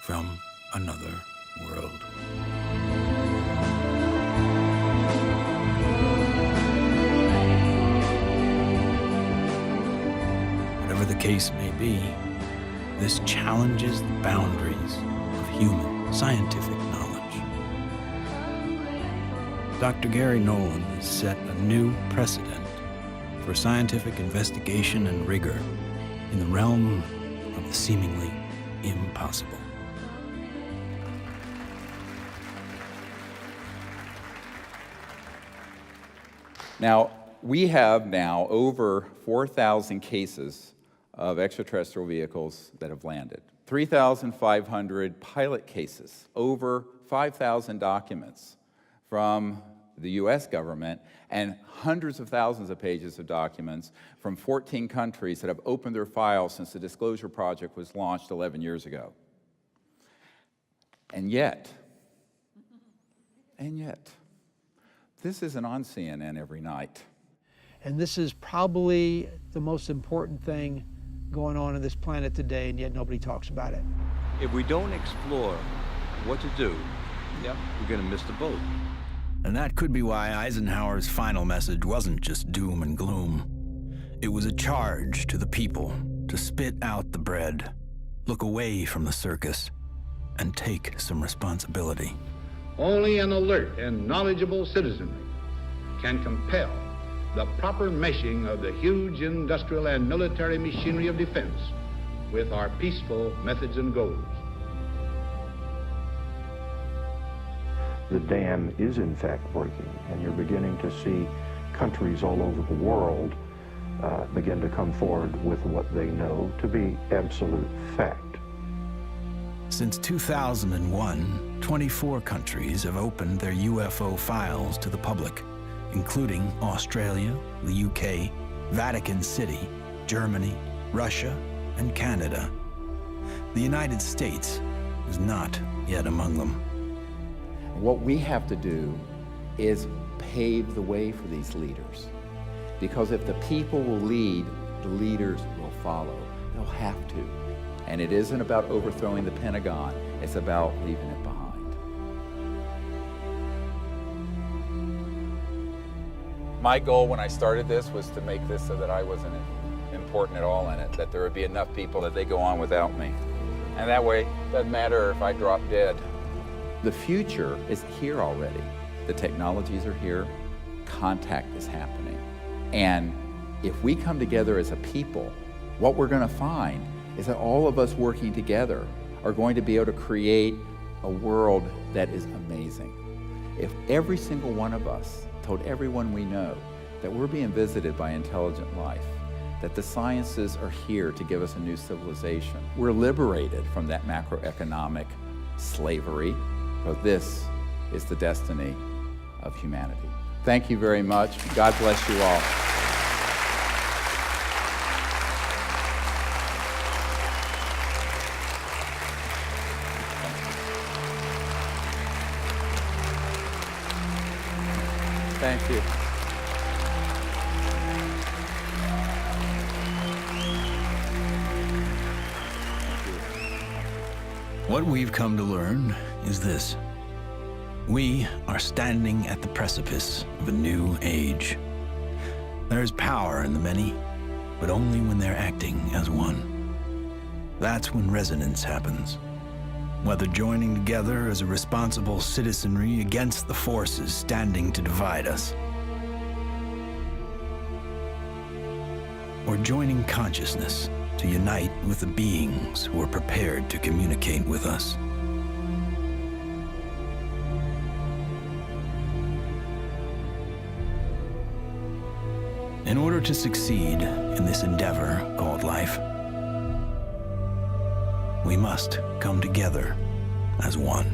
from another world? Whatever the case may be, this challenges the boundaries of human scientific knowledge. Dr. Gary Nolan has set a new precedent for scientific investigation and rigor in the realm of the seemingly impossible. Now, we have now over 4,000 cases of extraterrestrial vehicles that have landed, 3,500 pilot cases, over 5,000 documents from the US government, and hundreds of thousands of pages of documents from 14 countries that have opened their files since the Disclosure Project was launched 11 years ago. And yet, this isn't on CNN every night. And this is probably the most important thing going on this planet today, and yet nobody talks about it. If we don't explore what to do, we're going to miss the boat. And that could be why Eisenhower's final message wasn't just doom and gloom. It was a charge to the people to spit out the bread, look away from the circus, and take some responsibility. Only an alert and knowledgeable citizenry can compel the proper meshing of the huge industrial and military machinery of defense with our peaceful methods and goals. The dam is in fact breaking, and you're beginning to see countries all over the world begin to come forward with what they know to be absolute fact. Since 2001, 24 countries have opened their UFO files to the public, including Australia, the UK, Vatican City, Germany, Russia, and Canada. The United States is not yet among them. What we have to do is pave the way for these leaders. Because if the people will lead, the leaders will follow. They'll have to. And it isn't about overthrowing the Pentagon, it's about leaving it behind. My goal when I started this was to make this so that I wasn't important at all in it, that there would be enough people that they go on without me. And that way, it doesn't matter if I drop dead. The future is here already. The technologies are here, contact is happening. And if we come together as a people, what we're going to find is that all of us working together are going to be able to create a world that is amazing. If every single one of us told everyone we know that we're being visited by intelligent life, that the sciences are here to give us a new civilization, we're liberated from that macroeconomic slavery, but this is the destiny of humanity. Thank you very much. God bless you all. Thank you. What we've come to learn is this. We are standing at the precipice of a new age. There is power in the many, but only when they're acting as one. That's when resonance happens. Whether joining together as a responsible citizenry against the forces standing to divide us, or joining consciousness to unite with the beings who are prepared to communicate with us. In order to succeed in this endeavor called life, we must come together as one.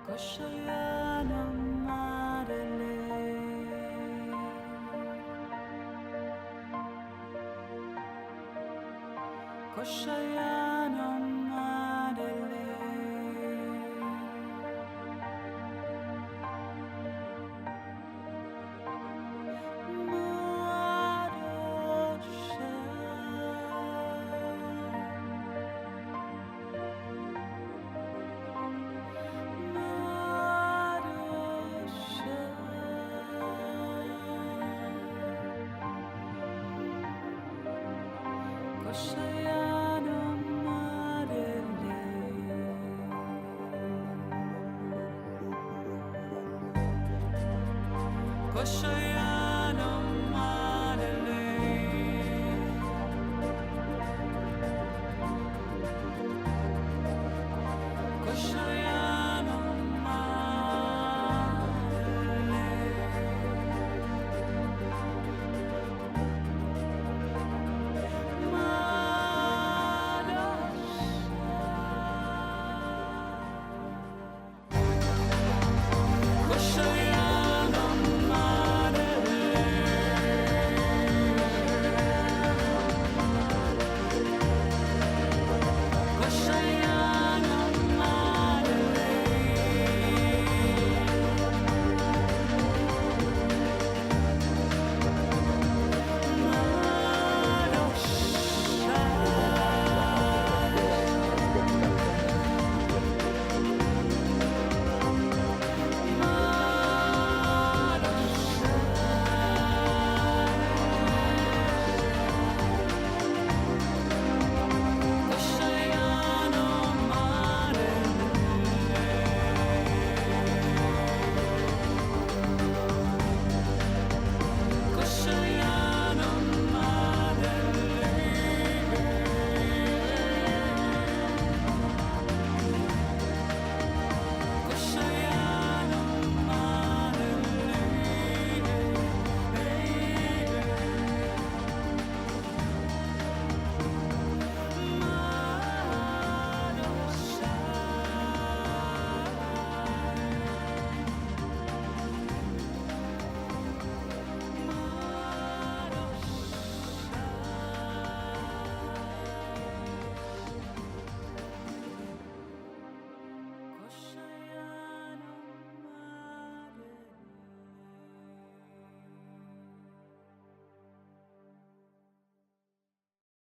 Koşuyor